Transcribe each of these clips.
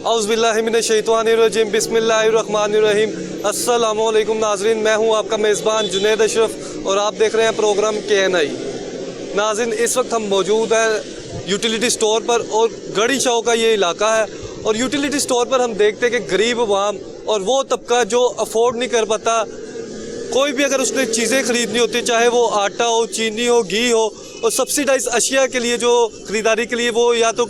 औज़ुबिल्लाहिमिनश्शैतानिर्रजीम बिस्मिल्लाहिर्रहमानिर्रहीम। अस्सलामु अलैकुम नाज़रीन, मैं हूं आपका मेज़बान जुनैद अशरफ और आप देख रहे हैं प्रोग्राम KNI। नाज़रीन, इस वक्त हम मौजूद हैं यूटिलिटी स्टोर पर और गढ़ी शाह का ये इलाका है और यूटिलिटी स्टोर पर हम देखते हैं कि गरीब अवाम और वो तबका जो अफोर्ड नहीं कर पाता, कोई भी अगर उसने चीज़ें ख़रीदनी होती, चाहे वो आटा हो, चीनी हो, घी हो, और सब्सिडाइज अशिया के लिए जो ख़रीदारी के लिए वो या तो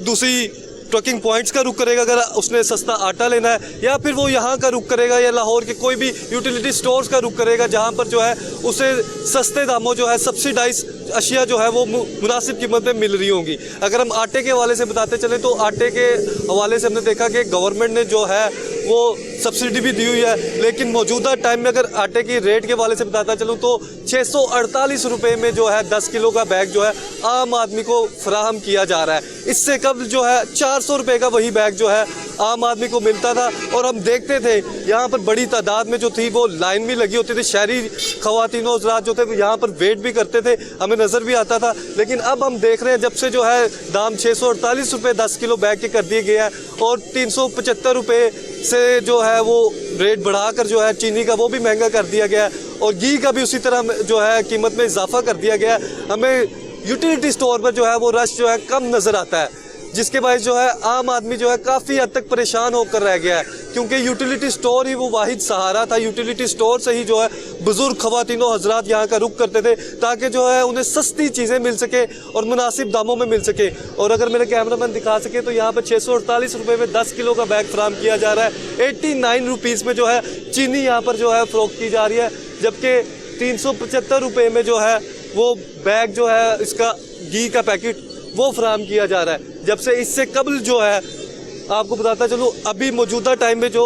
दूसरी ट्रकिंग पॉइंट्स का रुख करेगा अगर उसने सस्ता आटा लेना है, या फिर वो यहाँ का रुख करेगा या लाहौर के कोई भी यूटिलिटी स्टोर्स का रुख करेगा जहाँ पर जो है उसे सस्ते दामों जो है सब्सिडाइज अशिया जो है वो मुनासिब कीमत में मिल रही होंगी। अगर हम आटे के हवाले से बताते चलें तो आटे के हवाले से हमने देखा कि गवर्नमेंट ने जो है वो सब्सिडी भी दी हुई है, लेकिन मौजूदा टाइम में अगर आटे की रेट के हवाले से बताता चलूँ तो 648 रुपये में जो है 10 किलो का बैग जो है आम आदमी को फराहम किया जा रहा है। इससे कबल जो है 400 रुपये का वही बैग जो है आम आदमी को मिलता था और हम देखते थे यहाँ पर बड़ी तादाद में जो थी वो लाइन भी लगी होती थी। शहरी ख़वातीन हज़रात जो थे यहाँ पर वेट भी करते थे, हमें नज़र भी आता था। लेकिन अब हम देख रहे हैं जब से जो है दाम 648 रुपये 10 किलो बैग के कर दिए गए हैं और 375 रुपये से जो है वो रेट बढ़ाकर जो है चीनी का वो भी महंगा कर दिया गया है और घी का भी उसी तरह जो है कीमत में इजाफा कर दिया गया है। हमें यूटिलिटी स्टोर पर जो है वो रश जो है कम नज़र आता है, जिसके बायस जो है आम आदमी जो है काफ़ी हद तक परेशान होकर रह गया है, क्योंकि यूटिलिटी स्टोर ही वो वाहिद सहारा था। यूटिलिटी स्टोर से ही जो है बुज़ुर्ग ख़वातीनों हज़रात यहाँ का रुख करते थे ताकि जो है उन्हें सस्ती चीज़ें मिल सके और मुनासिब दामों में मिल सके। और अगर मेरे कैमरामैन दिखा सके तो यहाँ पर 648 रुपये में 10 किलो का बैग फराम किया जा रहा है। 89 रुपीज़ में जो है चीनी यहाँ पर जो है फ़रोख्त की जा रही है, जबकि 375 रुपये में जो है वो बैग जो है इसका घी का पैकेट वो फराम किया जा रहा है। जब से इससे कबल जो है आपको बताता चलूँ अभी मौजूदा टाइम में जो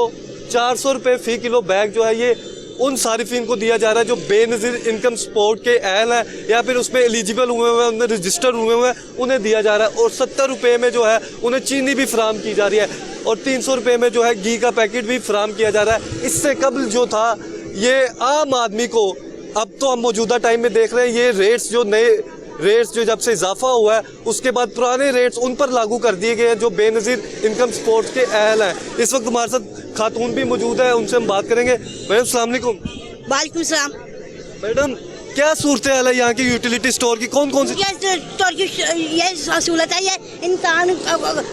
400 रुपये फ़ी किलो बैग जो है ये उन सारिफिन को दिया जा रहा है जो बेनज़ीर इनकम सपोर्ट के अहल हैं या फिर उसमें एलिजिबल हुए हुए हैं, उन्हें रजिस्टर हुए हुए हैं, उन्हें दिया जा रहा है। और 70 रुपये में जो है उन्हें चीनी भी फराम की जा रही है और 300 रुपये में जो है घी का पैकेट भी फराम किया जा रहा है। इससे कबल जो था ये आम आदमी को, अब तो हम मौजूदा टाइम में देख रहे हैं ये रेट्स जो नए रेट्स जो जब से इजाफा हुआ है उसके बाद पुराने रेट्स उन पर लागू कर दिए गए हैं जो बेनज़ीर इनकम सपोर्ट के अहल हैं। इस वक्त हमारे साथ खातून भी मौजूद है, उनसे हम बात करेंगे। मैडम अस्सलाम वालेकुम। वालेकुम सलाम। मैडम क्या सूरत हाल है यहाँ की यूटिलिटी स्टोर की, कौन कौन सी स्टोर की ये सहूलत है? ये इंसान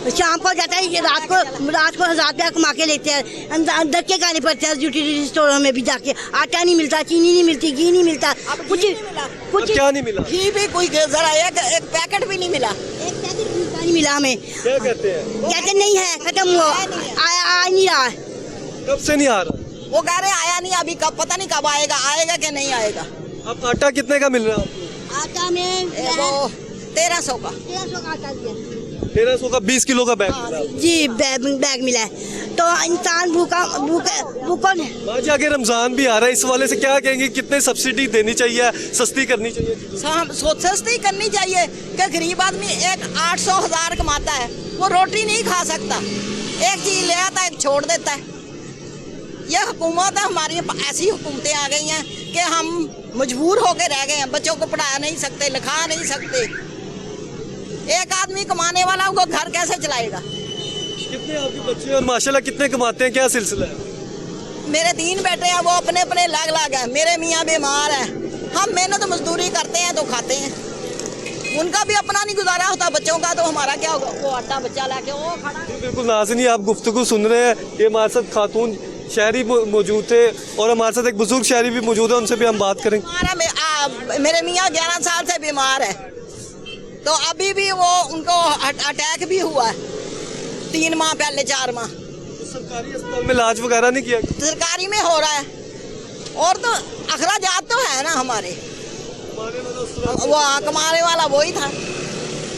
शाम को जाता है, ये रात को 1000 रुपया कमा के लेते हैं, धक्के खाने पड़ते हैं यूटिलिटी स्टोरों में भी जाके। आटा नहीं मिलता, चीनी नहीं मिलती, घी नहीं मिलता, कुछ क्या नहीं मिला? घी भी कोई जरा एक पैकेट भी नहीं मिला, एक पैकेट नहीं मिला हमें। क्या कहते हैं? कहते नहीं है, खत्म हुआ, आ नहीं रहा। कब से नहीं आ रहा? वो कह रहे आया नहीं, अभी कब पता नहीं कब आएगा, आएगा कि नहीं आएगा। अब आटा कितने का मिल रहा है आपको? आटा में वो 1300 का 1300 का आटा दिया। 1300 का 20 किलो का बैग मिला जी, बैग मिला है तो इंसान भूखा आज आगे रमजान भी आ रहा है, इस वाले से क्या कहेंगे, कितने सब्सिडी देनी चाहिए, सस्ती करनी चाहिए? सस्ती करनी चाहिए कि गरीब आदमी एक 800-1000 कमाता है, वो रोटी नहीं खा सकता, एक चीज ले आता है छोड़ देता है। यह हुकूमत है हमारी, ऐसी हुकूमतें आ गई हैं कि हम मजबूर होकर रह गए हैं, बच्चों को पढ़ा नहीं सकते, लिखा नहीं सकते। एक आदमी कमाने वाला वो घर कैसे चलाएगा? कितने आपके बच्चे और माशाल्लाह कितने कमाते हैं, क्या सिलसिला है? मेरे 3 बेटे हैं, वो अपने अपने अलग है। मेरे मियाँ बीमार है, हम मेहनत मजदूरी करते हैं तो खाते हैं, उनका भी अपना नहीं गुजारा होता, बच्चों का तो हमारा क्या होगा? वो आटा बच्चा लाके वो खड़ा। बिल्कुल नाज़रीन, आप गुफ्तगू सुन रहे हैं, ये हमारे साथ खातून शहरी मौजूद थे और हमारे साथ एक बुजुर्ग शहरी भी मौजूद है, उनसे भी हम बात करेंगे। मेरे मियाँ 11 साल से बीमार है, तो अभी भी वो उनको अटैक भी हुआ है 3 माह पहले, 4 माह। तो सरकारी अस्पताल में इलाज वगैरह नहीं किया? सरकारी में हो रहा है, और तो अखराजात तो है ना हमारे, वो कमाने वाला वही था।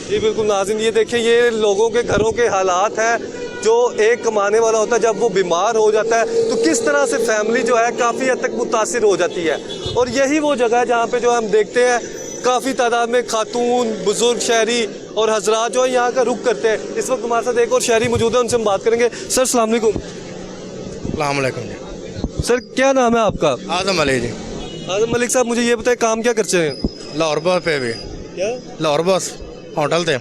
जी बिल्कुल नाज़रीन, ये देखें ये लोगों के घरों के हालात हैं। जो एक कमाने वाला होता है जब वो बीमार हो जाता है तो किस तरह से फैमिली जो है काफ़ी हद तक मुतासिर हो जाती है, और यही वो जगह है जहाँ पे जो हम देखते हैं काफ़ी तादाद में खातून, बुजुर्ग शहरी और हजरात जो है यहाँ का रुख करते हैं। इस वक्त हमारे साथ एक और शहरी मौजूद है, उनसे हम बात करेंगे। सर अस्सलाम वालेकुम। अस्सलाम वालेकुम जी। सर क्या नाम है आपका? आजम अली जी। आजम मलिक साहब, मुझे ये बताएं काम क्या करते हैं? लाहौर बस पे भी। क्या? लाहौर बस होटल थे।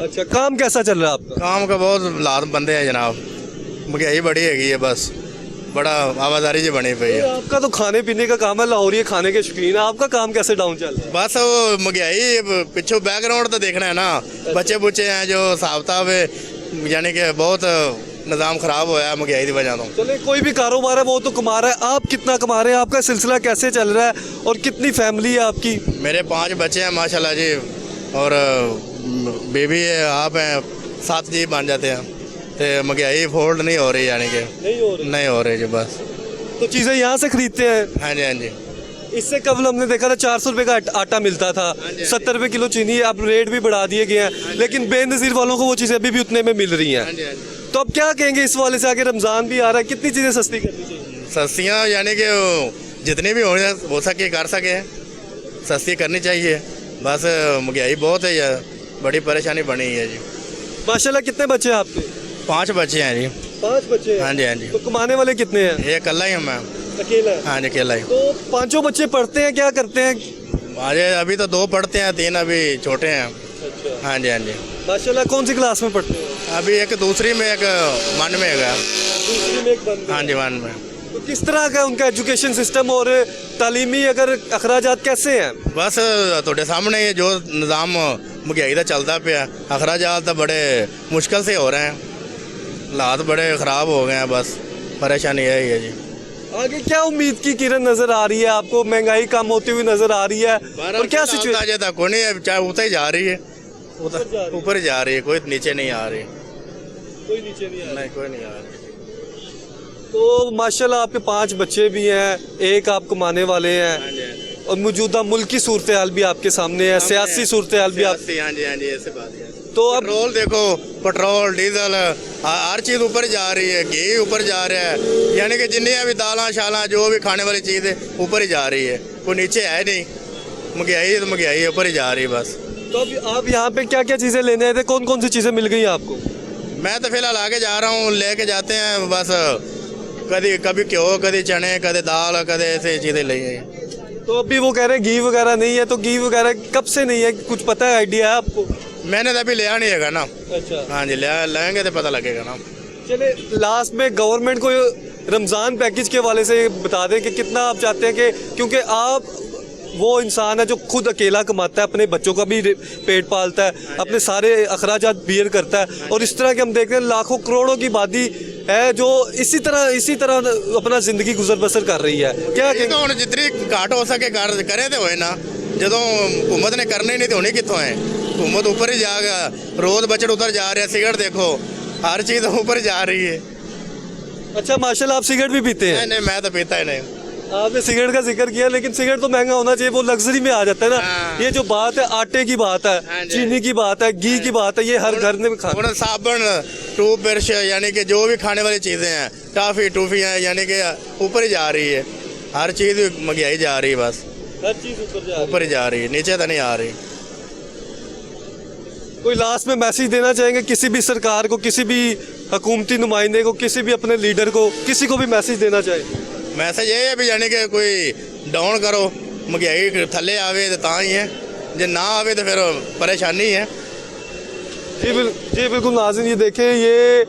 अच्छा, काम कैसा चल रहा है आपका? काम का बहुत लात बंदे हैं जनाब, महंगाई बड़ी हैगी है, बस बड़ा आवाजारी जी बनी पई है। आपका तो खाने पीने का काम है, लाहौरी खाने के शौकीन है, आपका काम कैसे डाउन चल रहा है? बस वो महंगाई पिछू बैकग्राउंड तो देखना है ना, बच्चे बुच्चे हैं जो हिसाब किताब है, यानी कि बहुत निज़ाम खराब होया है महंगाई की वजह तो। चले, कोई भी कारोबार है वो तो कमा रहा है, आप कितना कमा रहे हैं? आपका सिलसिला कैसे चल रहा है और कितनी फैमिली है आपकी? मेरे 5 बच्चे हैं माशाल्लाह जी, और बेबी है, आप हैं, 7 जी बन जाते हैं, तो महंगाई फोल्ड नहीं हो रही, यानी कि नहीं हो रही जी। बस तो चीज़ें यहाँ से खरीदते हैं? हाँ जी, हाँ जी। इससे कबल हमने देखा था 400 रुपए का आटा मिलता था, 70 रुपए किलो चीनी है, अब रेट भी बढ़ा दिए गए हैं, लेकिन बेनज़ीर वालों को वो चीज़ें अभी भी उतने में मिल रही हैं। हाँ जी, हाँ जी। तो अब क्या कहेंगे इस वाले से? आगे रमज़ान भी आ रहा है, कितनी चीज़ें सस्ती करनी चाहिए? सस्तियाँ यानी कि जितनी भी हो सके कर सके, सस्ती करनी चाहिए। बस महंगाई बहुत है यार, बड़ी परेशानी बनी है जी। माशाल्लाह, कितने बच्चे हैं आपके? 5 बच्चे हैं जी। 5 बच्चे हैं? हाँ जी, हाँ जी। तो कमाने वाले कितने हैं? ये अकेला ही हूँ मैं। अकेला है? हाँ जी, अकेला ही। तो 5 बच्चे पढ़ते हैं, क्या करते हैं? अरे अभी तो 2 पढ़ते हैं, 3 अभी छोटे हैं। अच्छा, हाँ जी, हाँ जी। माशाल्लाह, कौन सी क्लास में पढ़ते हैं? अभी एक दूसरी में, एक 1 में है। दूसरी में, एक बंद में। हाँ जी, 1 में। तो किस तरह का उनका एजुकेशन सिस्टम और तालीमी अगर अखराजात कैसे हैं? बस थोड़े सामने ये जो निज़ाम महंगाई का चलता पिया, अखराजात तो बड़े मुश्किल से हो रहे हैं, हालात बड़े ख़राब हो गए हैं, बस परेशानी यही है जी। आगे क्या उम्मीद की किरण नजर आ रही है आपको? महंगाई कम होती हुई नजर आ रही है और क्या सिचुएशन? तक कोई नहीं, चाहे ऊपर ही जा रही है, ऊपर ही जा रही है, कोई नीचे नहीं आ रही। कोई नीचे नहीं आ रहा। नहीं, कोई नहीं आ रही। तो माशाल्लाह, आपके 5 बच्चे भी हैं, एक आप कमाने वाले हैं, और मौजूदा मुल्क की सूरत हाल भी आपके सामने है, सियासी सूरत हाल भी आप। हाँ जी, हाँ जी, ऐसे बात है। तो अब पेट्रोल देखो, पेट्रोल डीजल हर चीज़ ऊपर जा रही है, घी ऊपर जा रहा है, यानी कि जितनी अभी दालें शाला जो भी खाने वाली चीज़ है ऊपर ही जा रही है, कोई नीचे है नहीं। महंगाई तो महंगाई ऊपर ही जा रही है बस। तो अभी आप यहाँ पे क्या क्या चीज़ें लेने आए थे? कौन कौन सी चीज़ें मिल गई आपको? मैं तो फिलहाल आगे जा रहा हूँ, लेके जाते हैं बस, कभी घ्यो, कभी चने, कभी दाल, कभी ऐसे चीज़ें ले। तो अभी वो कह रहे हैं घी वगैरह नहीं है, तो घी वगैरह कब से नहीं है, कुछ पता है, आइडिया है आपको? मैंने तो अभी लिया नहीं है ना। अच्छा, हाँ जी, लेंगे तो पता लगेगा ना। चले, लास्ट में गवर्नमेंट को रमज़ान पैकेज के हवाले से बता दें कि कितना आप चाहते हैं कि, क्योंकि आप वो इंसान है जो खुद अकेला कमाता है, अपने बच्चों का भी पेट पालता है, अपने सारे अखराजात बियर करता है, और इस तरह के हम देखते हैं लाखों करोड़ों की आबादी है जो इसी तरह अपना ज़िंदगी गुजर बसर कर रही है। क्या तो हम जितनी घाट हो सके करे तो होए ना, जो हुकूमत ने करने नहीं तो होनी कितों है। हुकूमत ऊपर ही जाएगा, रोज बजट उधर जा रहा है, सिगरेट देखो, हर चीज़ ऊपर जा रही है। अच्छा, माशाल्लाह, आप सिगरेट भी पीते हैं? नहीं, मैं तो पीता ही नहीं। आपने सिगरेट का जिक्र किया, लेकिन सिगरेट तो महंगा होना चाहिए, वो लग्जरी में आ जाता है ना। हाँ। ये जो बात है, आटे की बात है, हाँ जी, चीनी की बात है, घी की बात है, ये हर घर में खाना। और साबुन, टूथब्रश, यानी कि जो भी खाने वाली चीज़ें हैं, टॉफ़ी हैं, यानी कि ऊपर ही जा रही है, हर चीज़ महंगाई जा रही है, बस हर चीज ऊपर ही जा रही है, नीचे तो नहीं आ रही। कोई लास्ट में मैसेज देना चाहेंगे किसी भी सरकार को, किसी भी हुकूमती नुमाइंदे को, किसी भी अपने लीडर को, किसी को भी मैसेज देना चाहेंगे? मैसेज ये है भी, यानी कि कोई डाउन करो, महंगाई थले आवे तो ता ही है, जो ना आवे तो फिर परेशानी है। जी बिल्कुल नाज़रीन, ये देखें, ये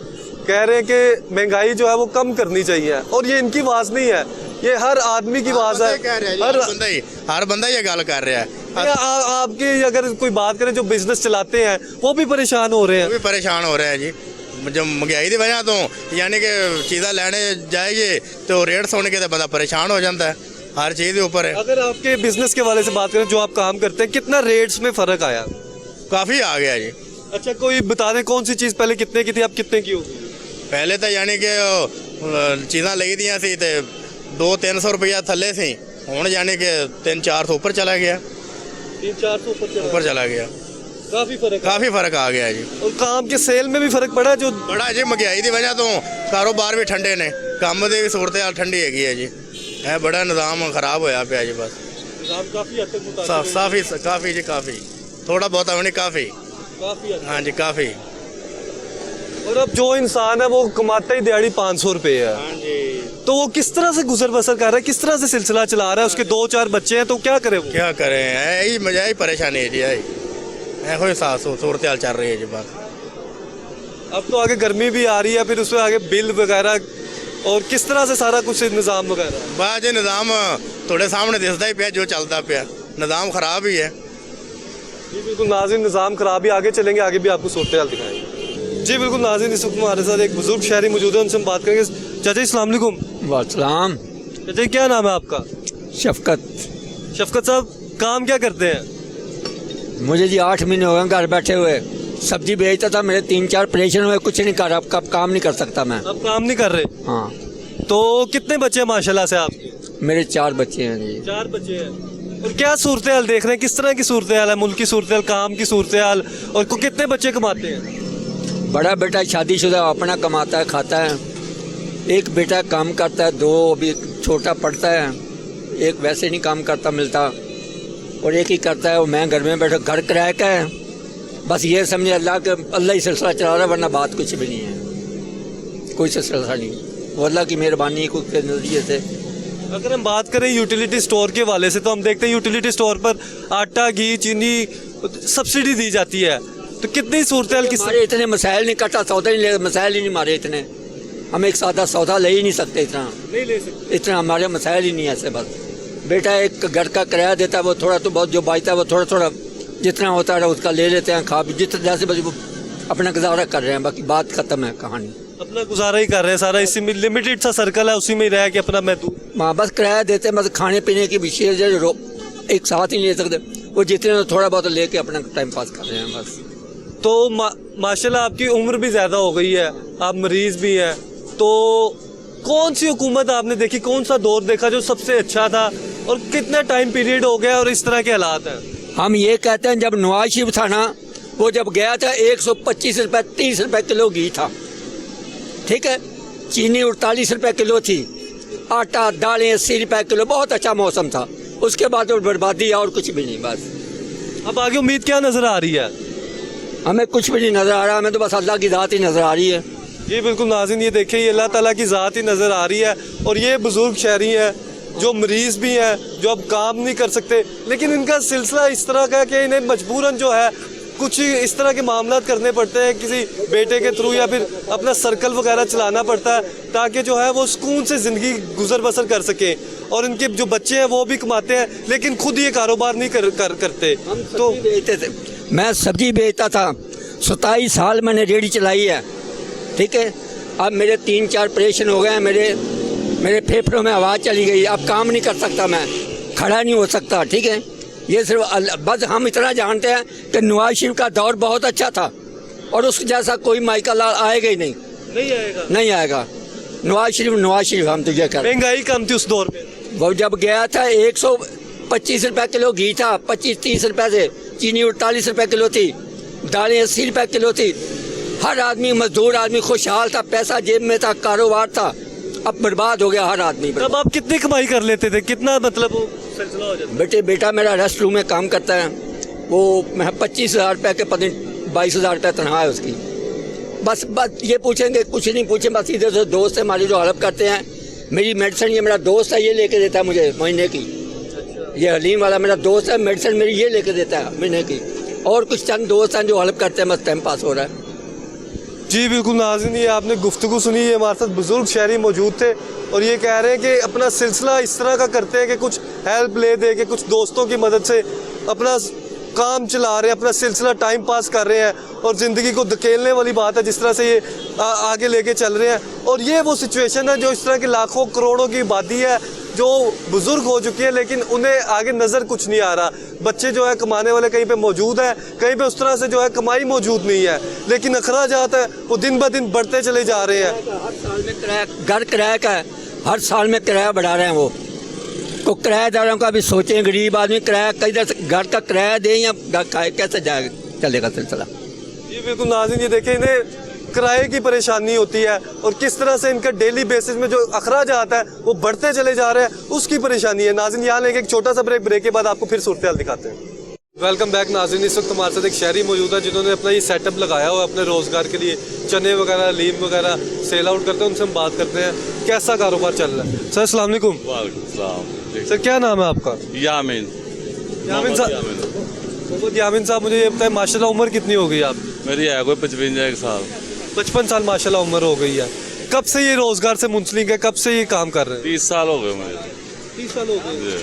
कह रहे हैं कि महंगाई जो है वो कम करनी चाहिए, और ये इनकी आवाज़ नहीं है, ये हर आदमी की आवाज़ है, हर बंदा ये गल कर रहा है। आपकी अगर कोई बात करें जो बिजनेस चलाते हैं वो भी परेशान हो रहे हैं। वो भी परेशान हो रहे हैं जी, जो महंगाई की वजह तो, यानी कि चीज़ा लेने जाइए तो रेट सुन के तो बंदा परेशान हो जाता है, हर चीज़ के ऊपर है। अगर आपके बिजनेस के वाले से बात करें, जो आप काम करते हैं, कितना रेट्स में फ़र्क आया? काफ़ी आ गया जी। अच्छा, कोई बता दें कौन सी चीज़ पहले कितने की थी, अब कितने की होगी? पहले तो यानी कि चीज़ा ली दियाँ सी तो 200-300 रुपया थले सी, हुण यानी कि 300-400 ऊपर चला गया, 300-400 ऊपर चला गया। काफ़ी फ़र्क आ गया जी। और काम के सेल में भी फ़र्क पड़ा जो बड़ा जी, महंगाई की वजह तो कारोबार भी ठंडे ने, काम की भी सूरत हाल ठंडी है जी, है बड़ा निज़ाम खराब होया पिया जी, बस काफ़ी हद तक मुतासिर काफ़ी जी, काफ़ी थोड़ा बहुत नहीं, काफ़ी हाँ जी, काफ़ी। और अब जो इंसान है वो कमाता ही दिहाड़ी 500 रुपये है, हाँ जी, तो वो किस तरह से गुजर बसर कर रहा है, किस तरह से सिलसिला चला रहा है? उसके 2-4 बच्चे हैं, तो क्या करे वो? क्या करें, यही मजा ही परेशानी है जी, यही ਇਹੋ ਹੀ सूरत हाल चल रही है जी बस। अब तो आगे गर्मी भी आ रही है, फिर उसमें आगे बिल वगैरह, और किस तरह से सारा कुछ निज़ाम वगैरह? बस जी निज़ाम थोड़े सामने दिसदा ही पिया जो चलता पिया, निज़ाम खराब ही है जी बिल्कुल नाज़रीन, निज़ाम खराब ही। आगे चलेंगे, आगे भी आपको सूरत हाल दिखाएंगे। जी बिल्कुल नाज़रीन, इस वक्त हमारे साथ एक बुजुर्ग शहरी मौजूद है, उनसे हम बात करेंगे। चाचा जी अस्सलाम वालेकुम। वालेकुम। चाचा जी क्या नाम है आपका? शफकत। शफकत साहब काम क्या करते हैं? मुझे जी 8 महीने हो गए घर बैठे हुए, सब्जी बेचता था, मेरे 3-4 ऑपरेशन हुए, कुछ नहीं कर रहा, अब कब काम नहीं कर सकता मैं। अब काम नहीं कर रहे? हाँ। तो कितने बच्चे हैं माशाल्लाह से आपके? मेरे 4 बच्चे हैं जी। 4 बच्चे हैं। और क्या सूरत हाल देख रहे हैं, किस तरह की सूरत हाल है, मुल्क की सूरत हाल, काम की सूरत हाल, और कितने बच्चे कमाते हैं? बड़ा बेटा शादीशुदा अपना कमाता है, खाता है। एक बेटा काम करता है, 2 अभी छोटा पढ़ता है, एक वैसे नहीं काम करता मिलता, और एक ही करता है वो मैं घर में बैठा, घर किराए का है। बस ये समझे अल्लाह ही सिलसिला चला रहा है, वरना बात कुछ भी नहीं है, कोई सिलसिला नहीं। वो अल्लाह की मेहरबानी के नज़रिए से। अगर हम बात करें यूटिलिटी स्टोर के वाले से, तो हम देखते हैं यूटिलिटी स्टोर पर आटा, घी, चीनी सब्सिडी दी जाती है, तो कितनी सूरत हाल हमारे इतने मसाइल नहीं, कटा सौदा नहीं ले, मसाइल ही नहीं हमारे इतने, हम एक सादा सौदा ले ही नहीं सकते, इतना नहीं ले सकते, इतना हमारे मसाइल ही नहीं है ऐसे। बस बेटा एक घर का किराया देता है, वो थोड़ा तो बहुत जो बचता है वो थोड़ा थोड़ा जितना होता है उसका ले लेते हैं, खा जितना जैसे बस वो अपना गुजारा कर रहे हैं, बाकी बात खत्म है, कहानी। अपना गुजारा ही कर रहे हैं सारा, इसी में लिमिटेड सा सर्कल है, उसी में ही रह के अपना मैं दूँ। वहाँ बस किराया देते हैं, बस खाने पीने की विशेष एक साथ ही नहीं ले सकते, वो जितने थोड़ा बहुत लेके अपना टाइम पास कर रहे हैं बस। तो माशाल्लाह आपकी उम्र भी ज़्यादा हो गई है, आप मरीज़ भी हैं, तो कौन सी हुकूमत आपने देखी, कौन सा दौर देखा जो सबसे अच्छा था, और कितना टाइम पीरियड हो गया और इस तरह के हालात हैं? हम ये कहते हैं जब नवाज शरीफ था ना, वो जब गया था 125 रुपये 30 रुपये किलो घी था, ठीक है, चीनी 48 रुपये किलो थी, आटा दालें 80 रुपये किलो, बहुत अच्छा मौसम था। उसके बाद वो बर्बादी और कुछ भी नहीं बस। अब आगे उम्मीद क्या नज़र आ रही है? हमें कुछ भी नहीं नज़र आ रहा, हमें तो बस अल्लाह की ज़ात ही नज़र आ रही है। जी बिल्कुल नाज़रीन, ये देखिए ये अल्लाह ताला की ज़ात ही नज़र आ रही है, और ये बुज़ुर्ग शहरी हैं जो मरीज़ भी हैं, जो अब काम नहीं कर सकते, लेकिन इनका सिलसिला इस तरह का है कि इन्हें मजबूरन जो है कुछ इस तरह के मामलात करने पड़ते हैं, किसी बेटे के थ्रू या फिर अपना सर्कल वगैरह चलाना पड़ता है, ताकि जो है वो सुकून से ज़िंदगी गुजर बसर कर सकें। और इनके जो बच्चे हैं वो भी कमाते हैं, लेकिन खुद ये कारोबार नहीं करते। तो बेचते थे, मैं सब्जी बेचता था, 27 साल मैंने रेहड़ी चलाई है, ठीक है। अब मेरे 3-4 ऑपरेशन हो गए हैं, मेरे फेफड़ों में आवाज़ चली गई, अब काम नहीं कर सकता, मैं खड़ा नहीं हो सकता, ठीक है। ये सिर्फ बस हम इतना जानते हैं कि नवाज शरीफ का दौर बहुत अच्छा था, और उस जैसा कोई माइकल लाल आएगा ही नहीं, नहीं आएगा। नवाज शरीफ हम तो ये कर, महंगाई कम थी उस दौर में, वो जब गया था 125 रुपये किलो घी था, 25-30 रुपये से, चीनी 48 रुपये किलो थी, दालें 80 रुपये किलो थी, हर आदमी मजदूर आदमी खुशहाल था, पैसा जेब में था, कारोबार था। अब बर्बाद हो गया हर आदमी। तब आप कितनी कमाई कर लेते थे, कितना मतलब वो सिलसिला हो जाता? बेटा मेरा रेस्ट रूम में काम करता है, वो मैं 25,000 रुपये के पता 22,000 रुपये तनख्वाह है उसकी। बस ये पूछेंगे, कुछ नहीं पूछे, बस इधर से दोस्त है हमारे जो हेल्प करते हैं। मेरी मेडिसिन ये मेरा दोस्त है, ये लेके देता है मुझे महीने की। ये हलीम वाला मेरा दोस्त है, मेडिसिन मेरी ये लेके देता है महीने की, और कुछ चंद दोस्त हैं जो हेल्प करते हैं, बस टाइम पास हो रहा है। जी बिल्कुल नाज़रीन, ये आपने गुफ्तगू सुनी, ये हमारे साथ बुजुर्ग शहरी मौजूद थे, और ये कह रहे हैं कि अपना सिलसिला इस तरह का करते हैं कि कुछ हेल्प ले दे के, कुछ दोस्तों की मदद से अपना काम चला रहे हैं, अपना सिलसिला टाइम पास कर रहे हैं, और ज़िंदगी को धकेलने वाली बात है जिस तरह से ये आगे लेके चल रहे हैं। और ये वो सिचुएशन है जो इस तरह की लाखों करोड़ों की आबादी है जो बुज़ुर्ग हो चुकी है, लेकिन उन्हें आगे नज़र कुछ नहीं आ रहा। बच्चे जो है कमाने वाले कहीं पे मौजूद हैं, कहीं पे उस तरह से जो है कमाई मौजूद नहीं है, लेकिन अखराजात है वो दिन ब दिन बढ़ते चले जा रहे हैं। हर साल में किराया, घर किराया का है, हर साल में किराया बढ़ा रहे हैं वो। तो किराएदारों का भी सोचें, गरीब आदमी किराया कहीं से घर का किराया दें या घर खाए, कैसे जाएगा, चलेगा सिलसिला। जी बिल्कुल नाज़रीन, ये देखें इन्हें किराए की परेशानी होती है, और किस तरह से इनका डेली बेसिस में जो अखराजात है वो बढ़ते चले जा रहे हैं, उसकी परेशानी है। नाज़रीन यहाँ लेके एक छोटा सा ब्रेक के बाद आपको फिर सूरत हाल दिखाते हैं। वेलकम बैक नाज़रीन, इस वक्त हमारे साथ एक शहरी मौजूद है जिन्होंने अपना ये सेटअप लगाया हुआ है अपने रोज़गार के लिए, चने वगैरह लीम वगैरह सेल आउट करते हैं। उनसे हम बात करते हैं कैसा कारोबार चल रहा है। सर अस्सलाम वालेकुम। वालेकुम सलाम। सर क्या नाम है आपका? यामिन। यामिन साहब, मोहम्मद यामिन साहब, मुझे ये बताएं, माशाल्लाह उम्र कितनी हो गई आप? मेरी है कोई 55 साल। 55 साल माशाल्लाह उम्र हो गई है। कब से ये रोजगार से मुंसलिक है, कब से ये काम कर रहे हैं? 30 साल हो गए मुझे। 30 साल हो गए। जी।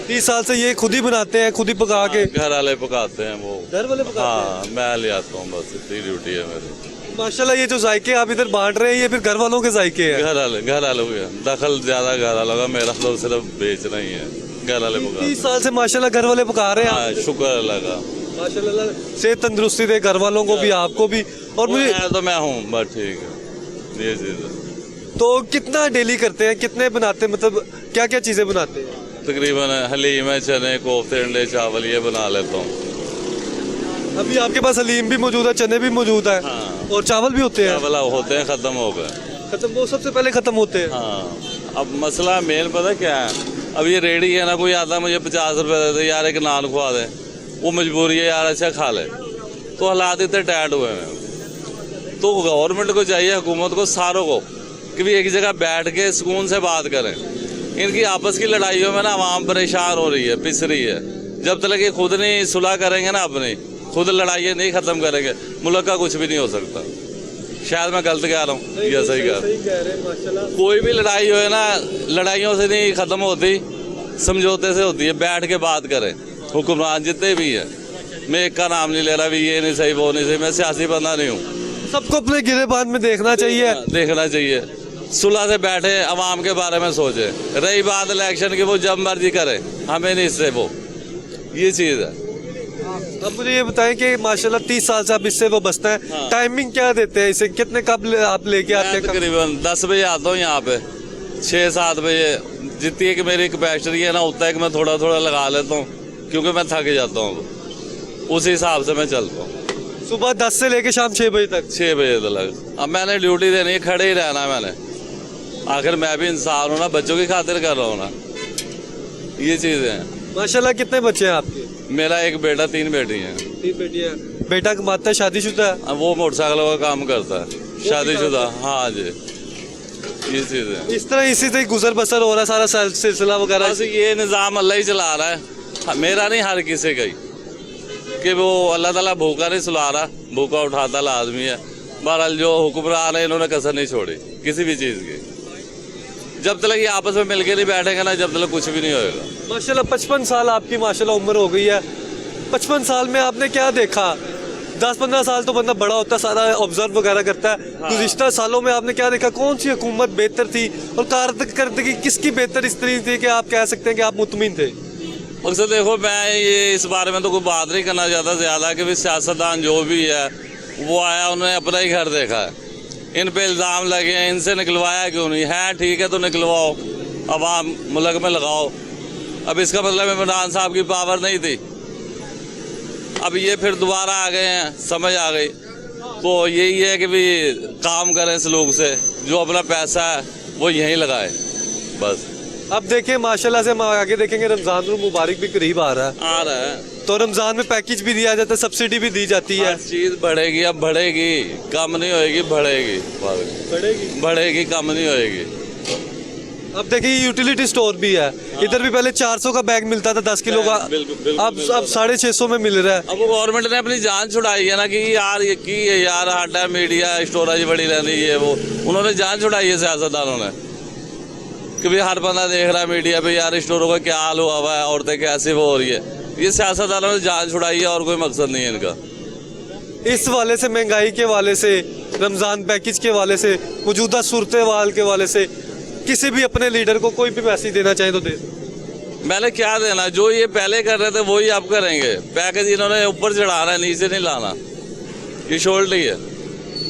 30 साल से ये खुद ही बनाते हैं, खुद ही पका के? घर वाले पकाते हैं वो। घर वाले पकाते हाँ, मैं ले आता हूँ, बस इतनी ड्यूटी है मेरी। हैं? माशाल्लाह ये जो जायके आप इधर बांट रहे हैं, ये फिर घर वालों के जायके हैं? घर वाले के दखल ज्यादा घर वालों का, मेरा तो सिर्फ बेचना ही है। घर वाले 30 पकाते साल से माशाल्लाह घर वाले पका रहे हैं हैं। आप? हाँ, शुक्र अल्लाह का। माशाल्लाह सेहत तंदुरुस्ती दे घर वालों को भी, आपको भी। और वो मुझे है तो मैं हूँ, बस ठीक है, ये चीज है। तो कितना डेली करते हैं, कितने बनाते हैं, मतलब क्या क्या चीजें बनाते हैं? तकरीबन हलीम है, चने, कोफ्ते, अंडे, चावल ये बना लेता हूँ। अभी आपके पास हलीम भी मौजूद है, चने भी मौजूद है, हाँ। और चावल भी होते हैं? चावल होते हैं, खत्म हो गए। खत्म, वो सबसे पहले खत्म होते हैं। हाँ, अब मसला मेन पता क्या है, अब ये रेडी है ना, कोई आता मुझे 50 रुपए दे दे यार, एक नान खुआ दे, वो मजबूरी है यार, अच्छा खा ले, तो हालात इतने टाइट हुए हैं। तो गवर्नमेंट को चाहिए, हुकूमत को, सारों को, कि भी एक जगह बैठ के सुकून से बात करें। इनकी आपस की लड़ाइयों में ना आवाम परेशान हो रही है, पिस रही है। जब तक ये खुद नहीं सुलह करेंगे ना, अपनी खुद लड़ाइयाँ नहीं ख़त्म करेंगे, मुल्क का कुछ भी नहीं हो सकता। शायद मैं गलत कह रहा हूँ या सही कह रहा हूँ। माशाल्लाह। कोई भी लड़ाई हो है ना, लड़ाइयों से नहीं ख़त्म होती, समझौते से होती है। बैठ के बात करें, हुक्मरान जितने भी हैं, मैं एक का नाम नहीं ले रहा, भी ये नहीं सही, वो नहीं सही, मैं सियासी बंदा नहीं हूँ। सबको अपने गिरेबान में देखना चाहिए। देखना चाहिए, सुलह से बैठे, अवाम के बारे में सोचे। रही बात इलेक्शन की, वो जब मर्जी करे, हमें नहीं इससे वो, ये चीज़ है। अब मुझे ये बताएं कि माशाल्लाह 30 साल से आप इससे वो बसता है, हाँ। टाइमिंग क्या देते हैं इसे, कितने कब आप लेके आते मैं हैं? तकरीबन 10 बजे आता हूँ यहाँ पे, 6-7 बजे जितनी कि मेरी कैपेसिटी है ना, उतना कि मैं थोड़ा थोड़ा लगा लेता हूँ, क्योंकि मैं थक जाता हूँ, उस हिसाब से मैं चलता हूँ। सुबह 10 से लेके शाम 6 बजे तक? 6 बजे तक। अब मैंने ड्यूटी देनी है, खड़े ही रहना है मैंने, आखिर मैं भी इंसान हूँ ना, बच्चों की खातिर कर रहा हूँ ना, ये चीज़ें हैं। माशाल्लाह कितने बच्चे हैं आपके? मेरा एक बेटा, 3 बेटी हैं। 3 बेटियां। बेटा कमाता है, शादीशुदा है? अब वो मोटरसाइकिलों का काम करता है, शादीशुदा। हाँ जी, ये चीज़ है। इस तरह इसी से गुजर बसर हो रहा है सारा सिलसिला वगैरह? बस ये निज़ाम अल्लाह ही चला रहा है, मेरा नहीं, हर किसी का ही, कि वो अल्लाह ताला भूखा नहीं सुला रहा, भूखा उठाता ला आदमी है। बहरहाल जो हुक्मरान है, इन्होंने कसर नहीं छोड़ी किसी भी चीज़ की। जब तक ये आपस में मिलके नहीं बैठेंगे ना, जब तक कुछ भी नहीं होएगा। माशाल्लाह 55 साल आपकी माशाल्लाह उम्र हो गई है। 55 साल में आपने क्या देखा? 10-15 साल तो बंदा बड़ा होता है, सारा ऑब्जर्व वगैरह करता है। गुज़िश्ता सालों में आपने क्या देखा? कौन सी हुकूमत बेहतर थी और कारकर्दगी किसकी बेहतर इस तरीके थी कि आप कह सकते हैं कि आप मुतमिन थे? अक्सर देखो, मैं ये इस बारे में तो कोई बात नहीं करना चाहता ज़्यादा, कि भी सियासतदान जो भी है वो आया, उन्होंने अपना ही घर देखा है। इन पे इल्ज़ाम लगे हैं, इनसे निकलवाया क्यों नहीं है? ठीक है तो निकलवाओ, अवाम मुल्क में लगाओ। अब इसका मतलब इमरान साहब की पावर नहीं थी, अब ये फिर दोबारा आ गए हैं, समझ आ गई। तो यही है कि भी काम करें इस लोग से, जो अपना पैसा है वो यहीं लगाए बस। अब देखें माशाल्लाह से हम आगे देखेंगे, रमज़ान मुबारक भी करीब आ रहा है, आ रहा है तो रमज़ान में पैकेज भी दिया जाता है, सब्सिडी भी दी जाती है। हर चीज़ बढ़ेगी, अब बढ़ेगी, कम नहीं होएगी, बढ़ेगी, कम नहीं होएगी। अब देखिए यूटिलिटी स्टोर भी है, इधर भी पहले 400 का बैग मिलता था 10 किलो का, बिल्कुल, अब 650 में मिल रहा है। अब वो गवर्नमेंट ने अपनी जान छुड़ाई है ना, कि यार ये की है यार, हाटा मीडिया स्टोरेज बड़ी रहनी है, वो उन्होंने जान छुड़ाई है सियासतदानों ने, कि भाई हर बंदा देख रहा है मीडिया पे यार स्टोरों का क्या हाल हुआ हुआ है, औरतें कैसी वो हो रही है। ये सियासतदानों ने जान छुड़ाई है, और कोई मकसद नहीं है इनका। इस वाले से, महंगाई के वाले से, रमज़ान पैकेज के वाले से, मौजूदा सूरत हाल के वाले से, किसी भी अपने लीडर को कोई भी मैसेज देना चाहे तो दे। मैंने क्या देना, जो ये पहले कर रहे थे वही अब करेंगे। पैकेज इन्होंने ऊपर चढ़ाना है, नीचे नहीं लाना, ये शोल्टी है।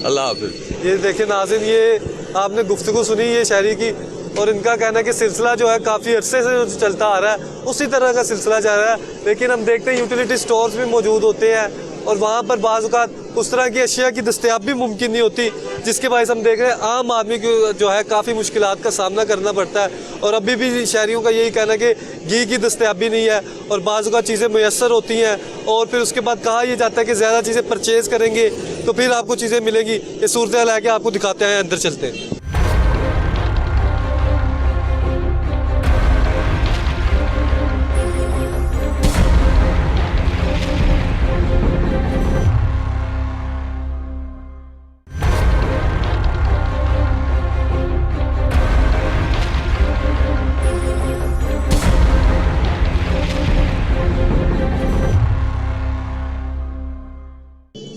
अल्लाह हाफिज। ये देखिए नाज़रीन, ये आपने गुफ्तगू सुनी ये शायरी की, और इनका कहना है कि सिलसिला जो है काफ़ी अरसे से जो चलता आ रहा है उसी तरह का सिलसिला चल रहा है। लेकिन हम देखते हैं यूटिलिटी स्टोर्स भी मौजूद होते हैं, और वहाँ पर बाज़ औक़ात उस तरह की अशिया की दस्तयाब भी मुमकिन नहीं होती, जिसके बायस हम देख रहे हैं आम आदमी को जो है काफ़ी मुश्किलात का सामना करना पड़ता है। और अभी भी शहरियों का यही कहना है कि घी की दस्तयाबी नहीं है, और बाज़ औक़ात चीज़ें मैसर होती हैं, और फिर उसके बाद कहा यह जाता है कि ज़्यादा चीज़ें परचेज़ करेंगे तो फिर आपको चीज़ें मिलेंगी। ये सूरत हाल है कि आपको दिखाते हैं, अंदर चलते हैं।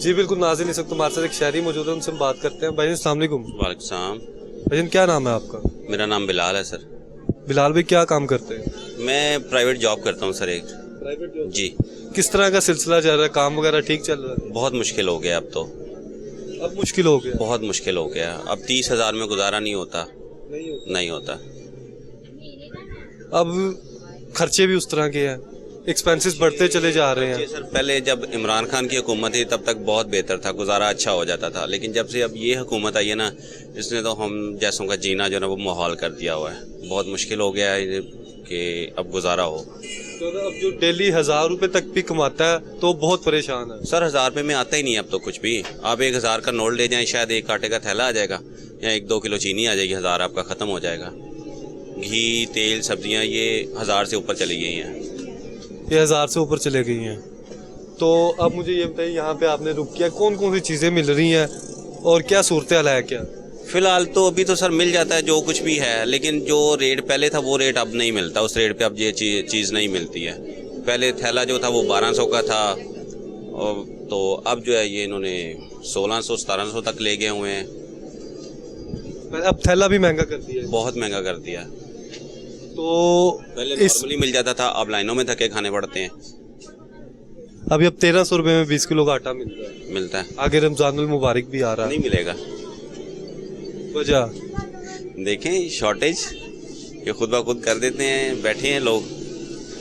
जी बिल्कुल नाज़रीन, इस वक्त हमारे साथ एक शहरी मौजूद है, उनसे हम बात करते हैं। भाई अस्सलाम वालेकुम। वालेकुम सलाम। भाईजान क्या नाम है आपका? मेरा नाम बिलाल है सर। बिलाल भाई क्या काम करते हैं? मैं प्राइवेट जॉब करता हूँ सर एक। Private job. जी। किस तरह का सिलसिला चल रहा है, काम वगैरह ठीक चल रहा है? बहुत मुश्किल हो गया अब तो। अब मुश्किल हो गया? बहुत मुश्किल हो गया। अब 30,000 में गुजारा नहीं होता। नहीं होता। अब खर्चे भी उस तरह के हैं, एक्सपेंसेस बढ़ते चले जा रहे हैं। सर पहले जब इमरान खान की हुकूमत थी तब तक बहुत बेहतर था, गुजारा अच्छा हो जाता था। लेकिन जब से अब ये हुकूमत आई है ना, इसने तो हम जैसों का जीना जो है ना वो माहौल कर दिया हुआ है। बहुत मुश्किल हो गया है कि अब गुजारा हो। तो अब जो डेली 1000 रुपए तक भी कमाता है तो बहुत परेशान है। सर 1000 रुपये में आता ही नहीं अब तो कुछ भी। आप 1000 का नोट ले जाएं, शायद एक आटे का थैला आ जाएगा या 1-2 किलो चीनी आ जाएगी, 1000 आपका ख़त्म हो जाएगा। घी, तेल, सब्जियां ये 1000 से ऊपर चली गई हैं। ये 1000 से ऊपर चले गई हैं। तो अब मुझे ये बताइए, यहाँ पे आपने रुक किया, कौन कौन सी चीज़ें मिल रही हैं और क्या सूरत हाल है? क्या फिलहाल तो अभी तो सर मिल जाता है जो कुछ भी है, लेकिन जो रेट पहले था वो रेट अब नहीं मिलता। उस रेट पे अब ये चीज़ नहीं मिलती है। पहले थैला जो था वो 1200 का था, और तो अब जो है ये इन्होंने 1600-1700 तक ले गए हुए हैं। अब थैला भी महंगा कर दिया है। बहुत महंगा कर दिया। तो पहले इस नॉर्मली मिल जाता था, अब लाइनों में धक्के खाने पड़ते हैं। अभी अब 1300 रुपए में 20 किलो का आटा मिलता है। आगे रमजानुल मुबारक भी आ रहा है। नहीं मिलेगा। वजह देखें शॉर्टेज, ये खुद ब खुद कर देते हैं, बैठे हैं लोग।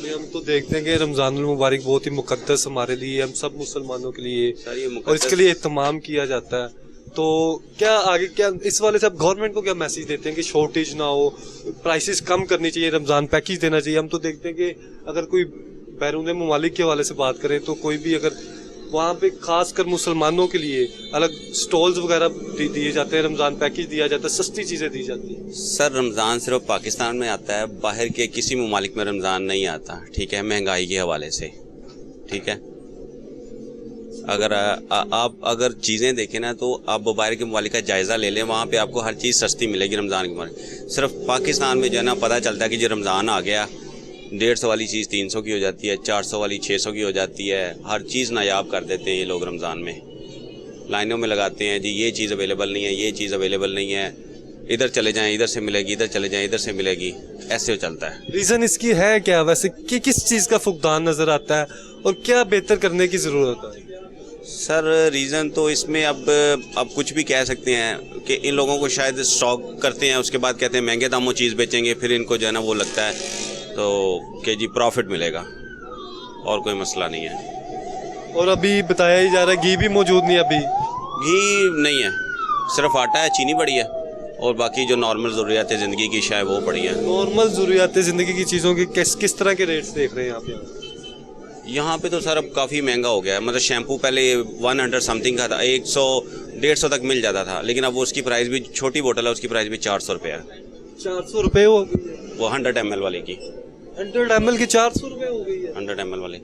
हम तो देखते हैं कि रमजानुल मुबारक बहुत ही मुकद्दस हमारे लिए, हम सब मुसलमानों के लिए, सर ये और इसके लिए इत्तमाम किया जाता है। तो क्या आगे क्या इस वाले से आप गवर्नमेंट को क्या मैसेज देते हैं कि शॉर्टेज ना हो, प्राइसेस कम करनी चाहिए, रमजान पैकेज देना चाहिए? हम तो देखते हैं कि अगर कोई बैरून मुमालिक के हवाले से बात करें तो कोई भी अगर वहाँ पे खासकर मुसलमानों के लिए अलग स्टॉल्स वगैरह दिए जाते हैं, रमजान पैकेज दिया जाता है, सस्ती चीज़ें दी जाती हैं। सर रमज़ान सिर्फ पाकिस्तान में आता है, बाहर के किसी ममालिक में रमज़ान नहीं आता। ठीक है, महंगाई के हवाले से। ठीक है, अगर आप अगर चीज़ें देखें ना तो आप बाहर के ममालिक का जायज़ा ले लें, वहाँ पे आपको हर चीज़ सस्ती मिलेगी रमज़ान के ममालिक। सिर्फ पाकिस्तान में जो है ना पता चलता है कि जो रमज़ान आ गया 150 वाली चीज़ 300 की हो जाती है, 400 वाली 600 की हो जाती है। हर चीज़ नायाब कर देते हैं ये लोग रमज़ान में। लाइनों में लगाते हैं जी, ये चीज़ अवेलेबल नहीं है, ये चीज़ अवेलेबल नहीं है, इधर चले जाएं इधर से मिलेगी, इधर चले जाएं इधर से मिलेगी, ऐसे चलता है। रीज़न इसकी है क्या वैसे, कि किस चीज़ का फुकदान नज़र आता है और क्या बेहतर करने की ज़रूरत है? सर रीज़न तो इसमें अब कुछ भी कह सकते हैं कि इन लोगों को शायद स्टॉक करते हैं, उसके बाद कहते हैं महंगे दामों चीज़ बेचेंगे, फिर इनको जो है ना वो लगता है तो कि जी प्रॉफिट मिलेगा, और कोई मसला नहीं है। और अभी बताया ही जा रहा है घी भी मौजूद नहीं, अभी घी नहीं है, सिर्फ आटा है, चीनी पड़ी है, और बाकी जो नॉर्मल ज़रूरियात ज़िंदगी की शायद वो पड़ी है। नॉर्मल ज़रूरियात ज़िंदगी की चीज़ों की किस तरह के रेट्स देख रहे हैं आप यहाँ पे? तो सर अब काफ़ी महंगा हो गया है। मतलब शैम्पू पहले 100 समथिंग का था, 100-150 तक मिल जाता था, लेकिन अब उसकी प्राइस भी, छोटी बोतल है उसकी प्राइस भी 400 रुपये है। 400 रुपये हो गई है? वो 100 ml वाली की 100 ml की 400 रुपये हो गई है। 100 ml वाली।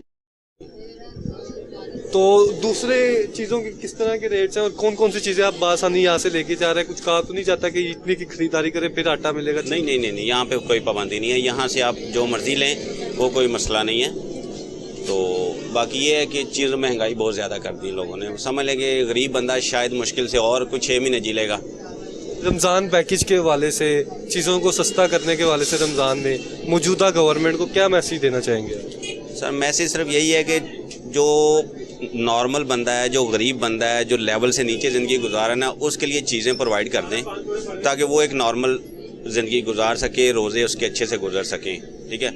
तो दूसरे चीज़ों के किस तरह के रेट्स हैं और कौन कौन सी चीज़ें आप बासानी यहाँ से लेके जा रहे हैं? कुछ कहा तो नहीं जाता कि इतनी की खरीदारी करें फिर आटा मिलेगा? नहीं, यहाँ पे कोई पाबंदी नहीं है। यहाँ से आप जो मर्जी लें वो कोई मसला नहीं है। तो बाकी ये है कि चीज़ महंगाई बहुत ज़्यादा कर दी लोगों ने। समझ लेंगे गरीब बंदा शायद मुश्किल से और कुछ 6 महीने जी लेगा। रमज़ान पैकेज के हवाले से, चीज़ों को सस्ता करने के हवाले से रमज़ान में मौजूदा गवर्नमेंट को क्या मैसेज देना चाहेंगे? सर मैसेज सिर्फ यही है कि जो नॉर्मल बंदा है, जो गरीब बंदा है, जो लेवल से नीचे ज़िंदगी गुजार है ना, उसके लिए चीज़ें प्रोवाइड कर दें ताकि वो एक नॉर्मल ज़िंदगी गुजार सके, रोज़े उसके अच्छे से गुजर सकें। ठीक है,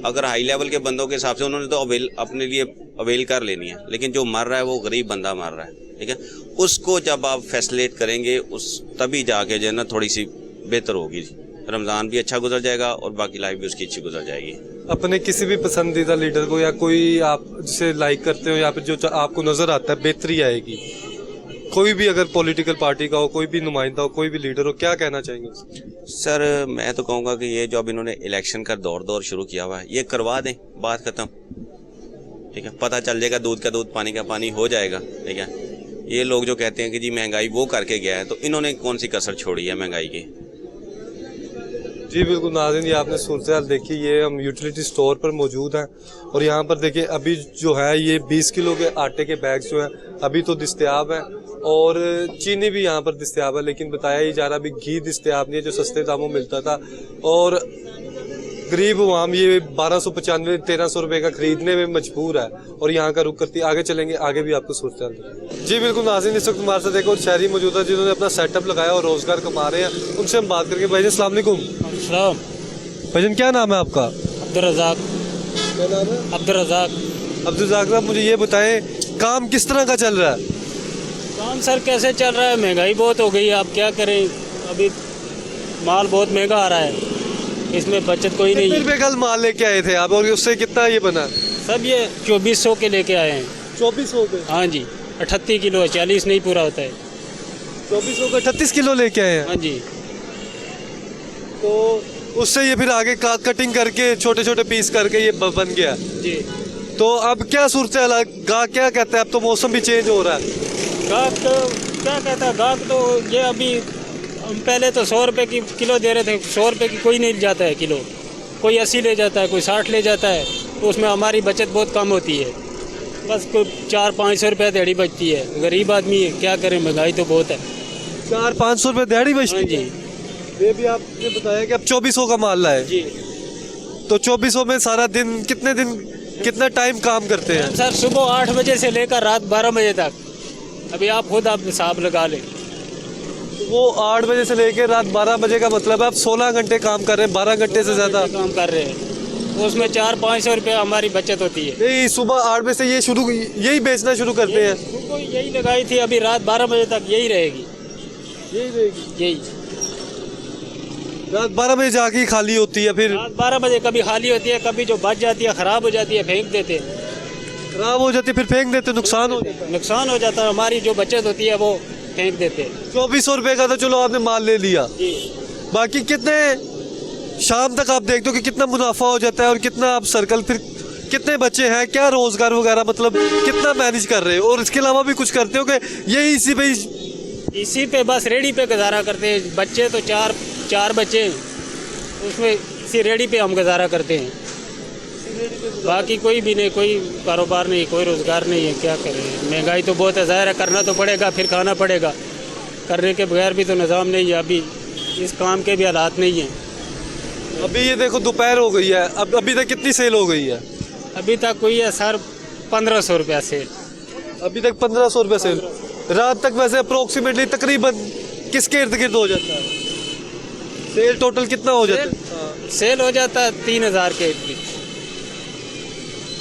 अगर हाई लेवल के बंदों के हिसाब से उन्होंने तो अपने लिए अवेल कर लेनी है, लेकिन जो मर रहा है वो गरीब बंदा मर रहा है। ठीक है, उसको जब आप फैसिलिटेट करेंगे उस तभी जाके जो है ना थोड़ी सी बेहतर होगी, रमज़ान भी अच्छा गुजर जाएगा और बाकी लाइफ भी उसकी अच्छी गुजर जाएगी। अपने किसी भी पसंदीदा लीडर को या कोई आप जिसे लाइक करते हो या फिर जो आपको नज़र आता है बेहतरी आएगी, कोई भी अगर पॉलिटिकल पार्टी का हो, कोई भी नुमाइंदा हो, कोई भी लीडर हो, क्या कहना चाहेंगे? सर मैं तो कहूँगा कि ये जो अब इन्होंने इलेक्शन का दौर शुरू किया हुआ है, ये करवा दें, बात ख़त्म। ठीक है, पता चल जाएगा, दूध का दूध पानी का पानी हो जाएगा। ठीक है, ये लोग जो कहते हैं कि जी महंगाई वो करके गया है, तो इन्होंने कौन सी कसर छोड़ी है महंगाई की? जी बिल्कुल नाज़रीन, ये आपने सूरत देखी। ये हम यूटिलिटी स्टोर पर मौजूद हैं और यहाँ पर देखिए अभी जो है ये 20 किलो के आटे के बैग जो हैं अभी तो दस्तयाब हैं और चीनी भी यहाँ पर दस्तयाब है, लेकिन बताया ही जा रहा अभी घी दस्तयाब नहीं है जो सस्ते दामों में मिलता था। और गरीब आवाम ये 1295-1300 रुपये का खरीदने में मजबूर है और यहाँ का रुख करती। आगे चलेंगे, आगे भी आपको सूरत। जी बिल्कुल नाज़रीन, इस वक्त हमारे साथ एक और शहरी मौजूद है जिन्होंने अपना सेटअप लगाया और रोज़गार कमा रहे हैं। उनसे हम बात करके। भाई अस्सलाम वालेकुम। भाईजान क्या नाम है आपका? अब्दुर्रज़ाक। क्या नाम है? अब्दुर्रज़ाक। अब्दुर्रज़ाक साहब, मुझे ये बताएं काम किस तरह का चल रहा है? काम सर कैसे चल रहा है, महंगाई बहुत हो गई है, आप क्या करें। अभी माल बहुत महंगा आ रहा है, इसमें बचत कोई नहीं कितने है। रुपए कल माल लेके आए थे आप और उससे कितना ये बना? सब ये 2400 के लेके आए हैं। 2400 के? हाँ जी, 38 किलो है, 40 नहीं पूरा होता है। 2400 का 38 किलो लेके आए हैं। हाँ जी। तो उससे ये फिर आगे कटिंग करके छोटे छोटे पीस करके ये बन गया जी। तो अब क्या सूरत है? गाहक क्या कहता है? अब तो मौसम भी चेंज हो रहा है। गाहक तो क्या कहता है, गाहक तो ये अभी हम पहले तो 100 रुपये की किलो दे रहे थे, 100 रुपये की कोई नहीं जाता है किलो, कोई 80 ले जाता है, कोई 60 ले जाता है। तो उसमें हमारी बचत बहुत कम होती है, बस कोई 400-500 रुपये दिहाड़ी बचती है। गरीब आदमी है, क्या करें, महंगाई तो बहुत है। 400-500 रुपये दिहाड़ी बचती हाँ है? जी। ये भी आपने बताया कि अब 2400 का माल लाए जी। तो 2400 में सारा दिन कितना टाइम काम करते हैं? सर सुबह 8 बजे से लेकर रात 12 बजे तक। अभी आप खुद आप हिसाब लगा लें। वो 8 बजे से लेकर रात 12 बजे का मतलब है आप 16 घंटे काम कर रहे हैं, 12 घंटे से ज़्यादा काम कर रहे हैं। उसमें 400-500 रुपये हमारी बचत होती है। नहीं, सुबह 8 बजे से यही बेचना शुरू करते हैं? सुबह यही लगाई थी, अभी रात 12 बजे तक यही रहेगी। यही रात 12 बजे जाके ही खाली होती है? फिर रात 12 बजे कभी खाली होती है, कभी जो बच जाती है ख़राब हो जाती है, फेंक देते हैं। खराब हो जाती है फिर फेंक देते, नुकसान हो जाता है। नुकसान हो जाता है, हमारी जो बचत होती है वो फेंक देते हैं। 2400 रुपये का तो चलो आपने माल ले लिया, जी। बाकी कितने शाम तक आप देखते हो कि कितना मुनाफा हो जाता है और कितना आप सर्कल फिर कितने बच्चे हैं, क्या रोजगार वगैरह मतलब कितना मैनेज कर रहे हो? और इसके अलावा भी कुछ करते हो कि यही इसी पे बस रेडी पे गुजारा करते हैं। बच्चे तो चार बच्चे हैं, उसमें इसी रेडी पे हम गुजारा करते हैं। बाकी कोई भी नहीं, कोई कारोबार नहीं, कोई रोज़गार नहीं है, क्या करें। महंगाई तो बहुत है, ज़ाहिर है करना तो पड़ेगा, फिर खाना पड़ेगा। करने के बगैर भी तो निज़ाम नहीं है, अभी इस काम के भी हालात नहीं हैं। अभी ये देखो दोपहर हो गई है, अब अभी तक कितनी सेल हो गई है? अभी तक कोई है सर 1500 रुपया सेल। अभी तक 1500 रुपये सेल। रात तक वैसे अप्रोक्सीमेटली तकरीबन किसके इर्द गिर्द हो जाता है सेल? टोटल कितना हो जाता है? सेल हो जाता है 3000 के इर्द।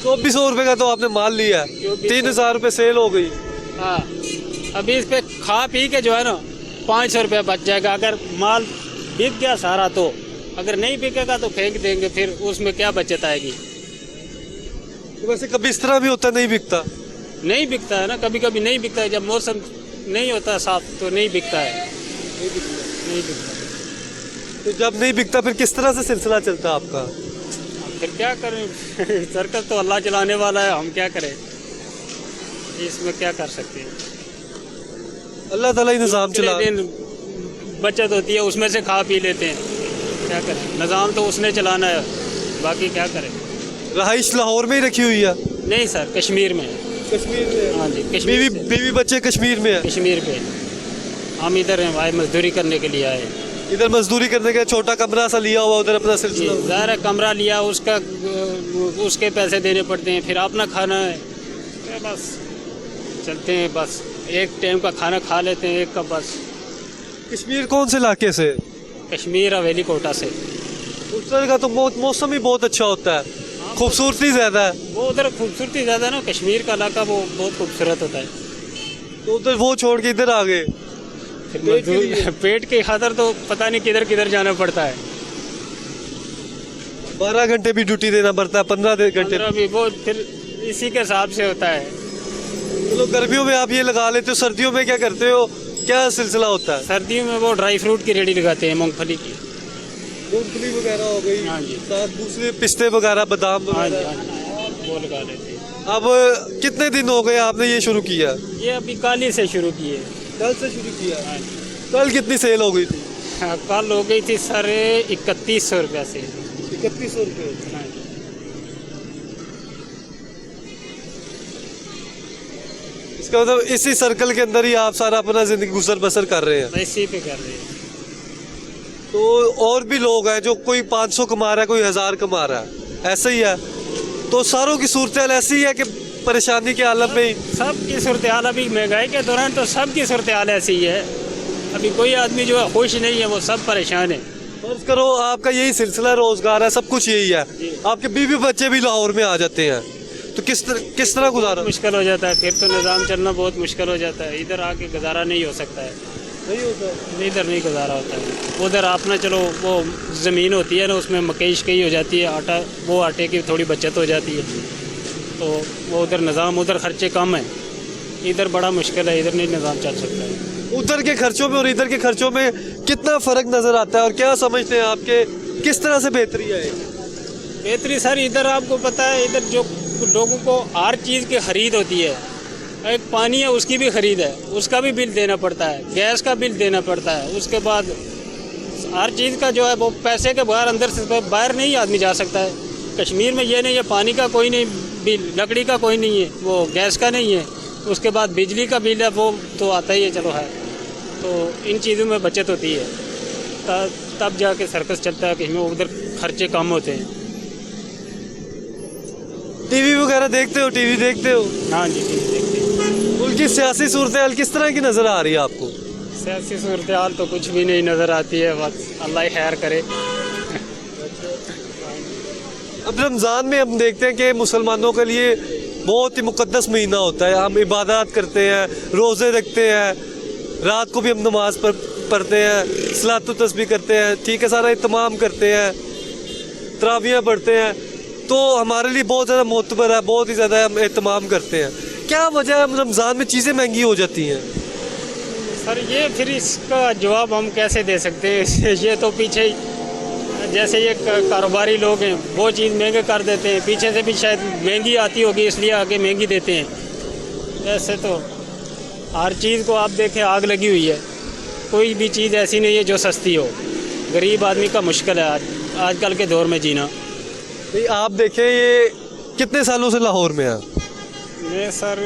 2400 रुपये का तो आपने माल लिया, 3000 रुपये सेल हो गई। हाँ, अभी इस पे खा पी के जो है ना 500 रुपया बच जाएगा। अगर माल बिक गया सारा तो, अगर नहीं बिकेगा तो फेंक देंगे, फिर उसमें क्या बचत आएगी। तो वैसे कभी इस तरह भी होता नहीं बिकता? नहीं बिकता है ना, कभी कभी नहीं बिकता है। जब मौसम नहीं होता साफ तो नहीं बिकता है। नहीं बिकता। तो जब नहीं बिकता फिर किस तरह से सिलसिला चलता है आपका? फिर क्या करें सर्कल तो अल्लाह चलाने वाला है, हम क्या करें, इसमें क्या कर सकते हैं। अल्लाह ताला ही निज़ाम चला। दिन बचत होती है उसमें से खा पी लेते हैं, क्या करें। निज़ाम तो उसने चलाना है, बाकी क्या करें। रहाइश लाहौर में ही रखी हुई है? नहीं सर, कश्मीर में है। कश्मीर में? हाँ जी, कश्मीर से। बीवी बच्चे कश्मीर में है? कश्मीर पे हम इधर हैं भाई, मजदूरी करने के लिए आए। इधर मजदूरी करने का छोटा कमरा सा लिया हुआ, उधर अपना सिलसिला। ज़ाहिर है कमरा लिया, उसके पैसे देने पड़ते हैं, फिर अपना खाना है, बस चलते हैं। बस एक टाइम का खाना खा लेते हैं, एक का बस। कश्मीर कौन से इलाके से? कश्मीर हवेली कोटा से। उधर का तो मौसम ही बहुत अच्छा होता है, खूबसूरती ज़्यादा है। वो उधर खूबसूरती ज़्यादा है ना, कश्मीर का इलाका वो बहुत खूबसूरत होता है। तो उधर वो छोड़ के इधर आ गए फिर पेट की खातर तो पता नहीं किधर किधर जाना पड़ता है। 12 घंटे भी ड्यूटी देना पड़ता है, 15 घंटे भी वो फिर इसी के हिसाब से होता है। चलो गर्मियों में आप ये लगा लेते हो, सर्दियों में क्या करते हो, क्या सिलसिला होता है? सर्दियों में वो ड्राई फ्रूट की रेडी लगाते हैं, मूंगफली की। मूंगफली वगैरह हो गई, हाँ जी। साथ दूसरे पिस्ते वगैरह, बादाम हाँ जी, वगैरह। हाँ जी, वो लगा लेते हैं। अब कितने दिन हो गए आपने ये शुरू किया? ये अभी कल ही से शुरू किए। कल से शुरू किया? हाँ जी। कल कितनी सेल हो गई थी? हाँ, कल हो गई थी सर 3100 रुपया से। 3100 रुपये। हाँ। इसका मतलब इसी सर्कल के अंदर ही आप सारा अपना जिंदगी गुजर बसर कर रहे हैं। इसी पे कर रहे हैं। तो और भी लोग हैं जो कोई 500 कमा रहा है, कोई 1000 कमा रहा है, ऐसा ही है। तो सारों की सूरत ऐसी है कि परेशानी के आलम में ही सबकी सूरत हाल अभी महंगाई के दौरान तो सबकी सूरत हाल ऐसी ही है। अभी कोई आदमी जो है खुश नहीं है, वो सब परेशान है। फर्ज करो आपका यही सिलसिला रोजगार है, सब कुछ यही है, आपके बीवी बच्चे भी लाहौर में आ जाते हैं, तो किस तरह गुजारा मुश्किल हो जाता है, फिर तो निज़ाम चलना बहुत मुश्किल हो जाता है। इधर आके गुजारा नहीं हो सकता है, नहीं होता। इधर नहीं गुजारा होता है। उधर अपना चलो वो ज़मीन होती है ना, उसमें मकई शकई हो जाती है, आटा, वो आटे की थोड़ी बचत हो जाती है, तो वो उधर निज़ाम, उधर खर्चे कम है। इधर बड़ा मुश्किल है, इधर नहीं निज़ाम चल सकता है। उधर के खर्चों में और इधर के खर्चों में कितना फर्क नजर आता है, और क्या समझते हैं आपके किस तरह से बेहतरी है? बेहतरी सर इधर आपको पता है, इधर जो लोगों को हर चीज़ की खरीद होती है, एक पानी है उसकी भी खरीद है, उसका भी बिल देना पड़ता है, गैस का बिल देना पड़ता है, उसके बाद हर चीज़ का जो है वो पैसे के बाहर, अंदर से बाहर नहीं आदमी जा सकता है। कश्मीर में ये नहीं है, पानी का कोई नहीं बिल, लकड़ी का कोई नहीं है, वो गैस का नहीं है, उसके बाद बिजली का बिल है, वो तो आता ही है, चलो है। तो इन चीज़ों में बचत होती है, तब जाके सर्कस चलता है, कहीं उधर खर्चे कम होते हैं। टीवी वगैरह देखते हो? टीवी देखते हो? हाँ जी, देखते हैं। मुल्क की सियासी सूरत हाल किस तरह की नजर आ रही है आपको? सियासी सूरत हाल तो कुछ भी नहीं नज़र आती है, बस अल्लाह ही खैर करे। अब रमज़ान में हम देखते हैं कि मुसलमानों के लिए बहुत ही मुक़द्दस महीना होता है, हम इबादत करते हैं, रोज़े रखते हैं, रात को भी हम नमाज पढ़ते हैं, सलात व तस्बीह करते हैं, ठीक है, सारा इत्माम करते हैं, तरावियाँ पढ़ते हैं, तो हमारे लिए बहुत ज़्यादा मोतबर है, बहुत ही ज़्यादा हम इत्माम करते हैं। क्या वजह है रमज़ान में चीज़ें महंगी हो जाती हैं? सर ये फिर इसका जवाब हम कैसे दे सकते हैं? ये तो पीछे ही, जैसे ये कारोबारी लोग हैं वो चीज़ महंगे कर देते हैं, पीछे से भी शायद महंगी आती होगी इसलिए आगे महंगी देते हैं। ऐसे तो हर चीज़ को आप देखें आग लगी हुई है, कोई भी चीज़ ऐसी नहीं है जो सस्ती हो। गरीब आदमी का मुश्किल है आजकल के दौर में जीना। नहीं, आप देखें ये कितने सालों से लाहौर में है? मैं सर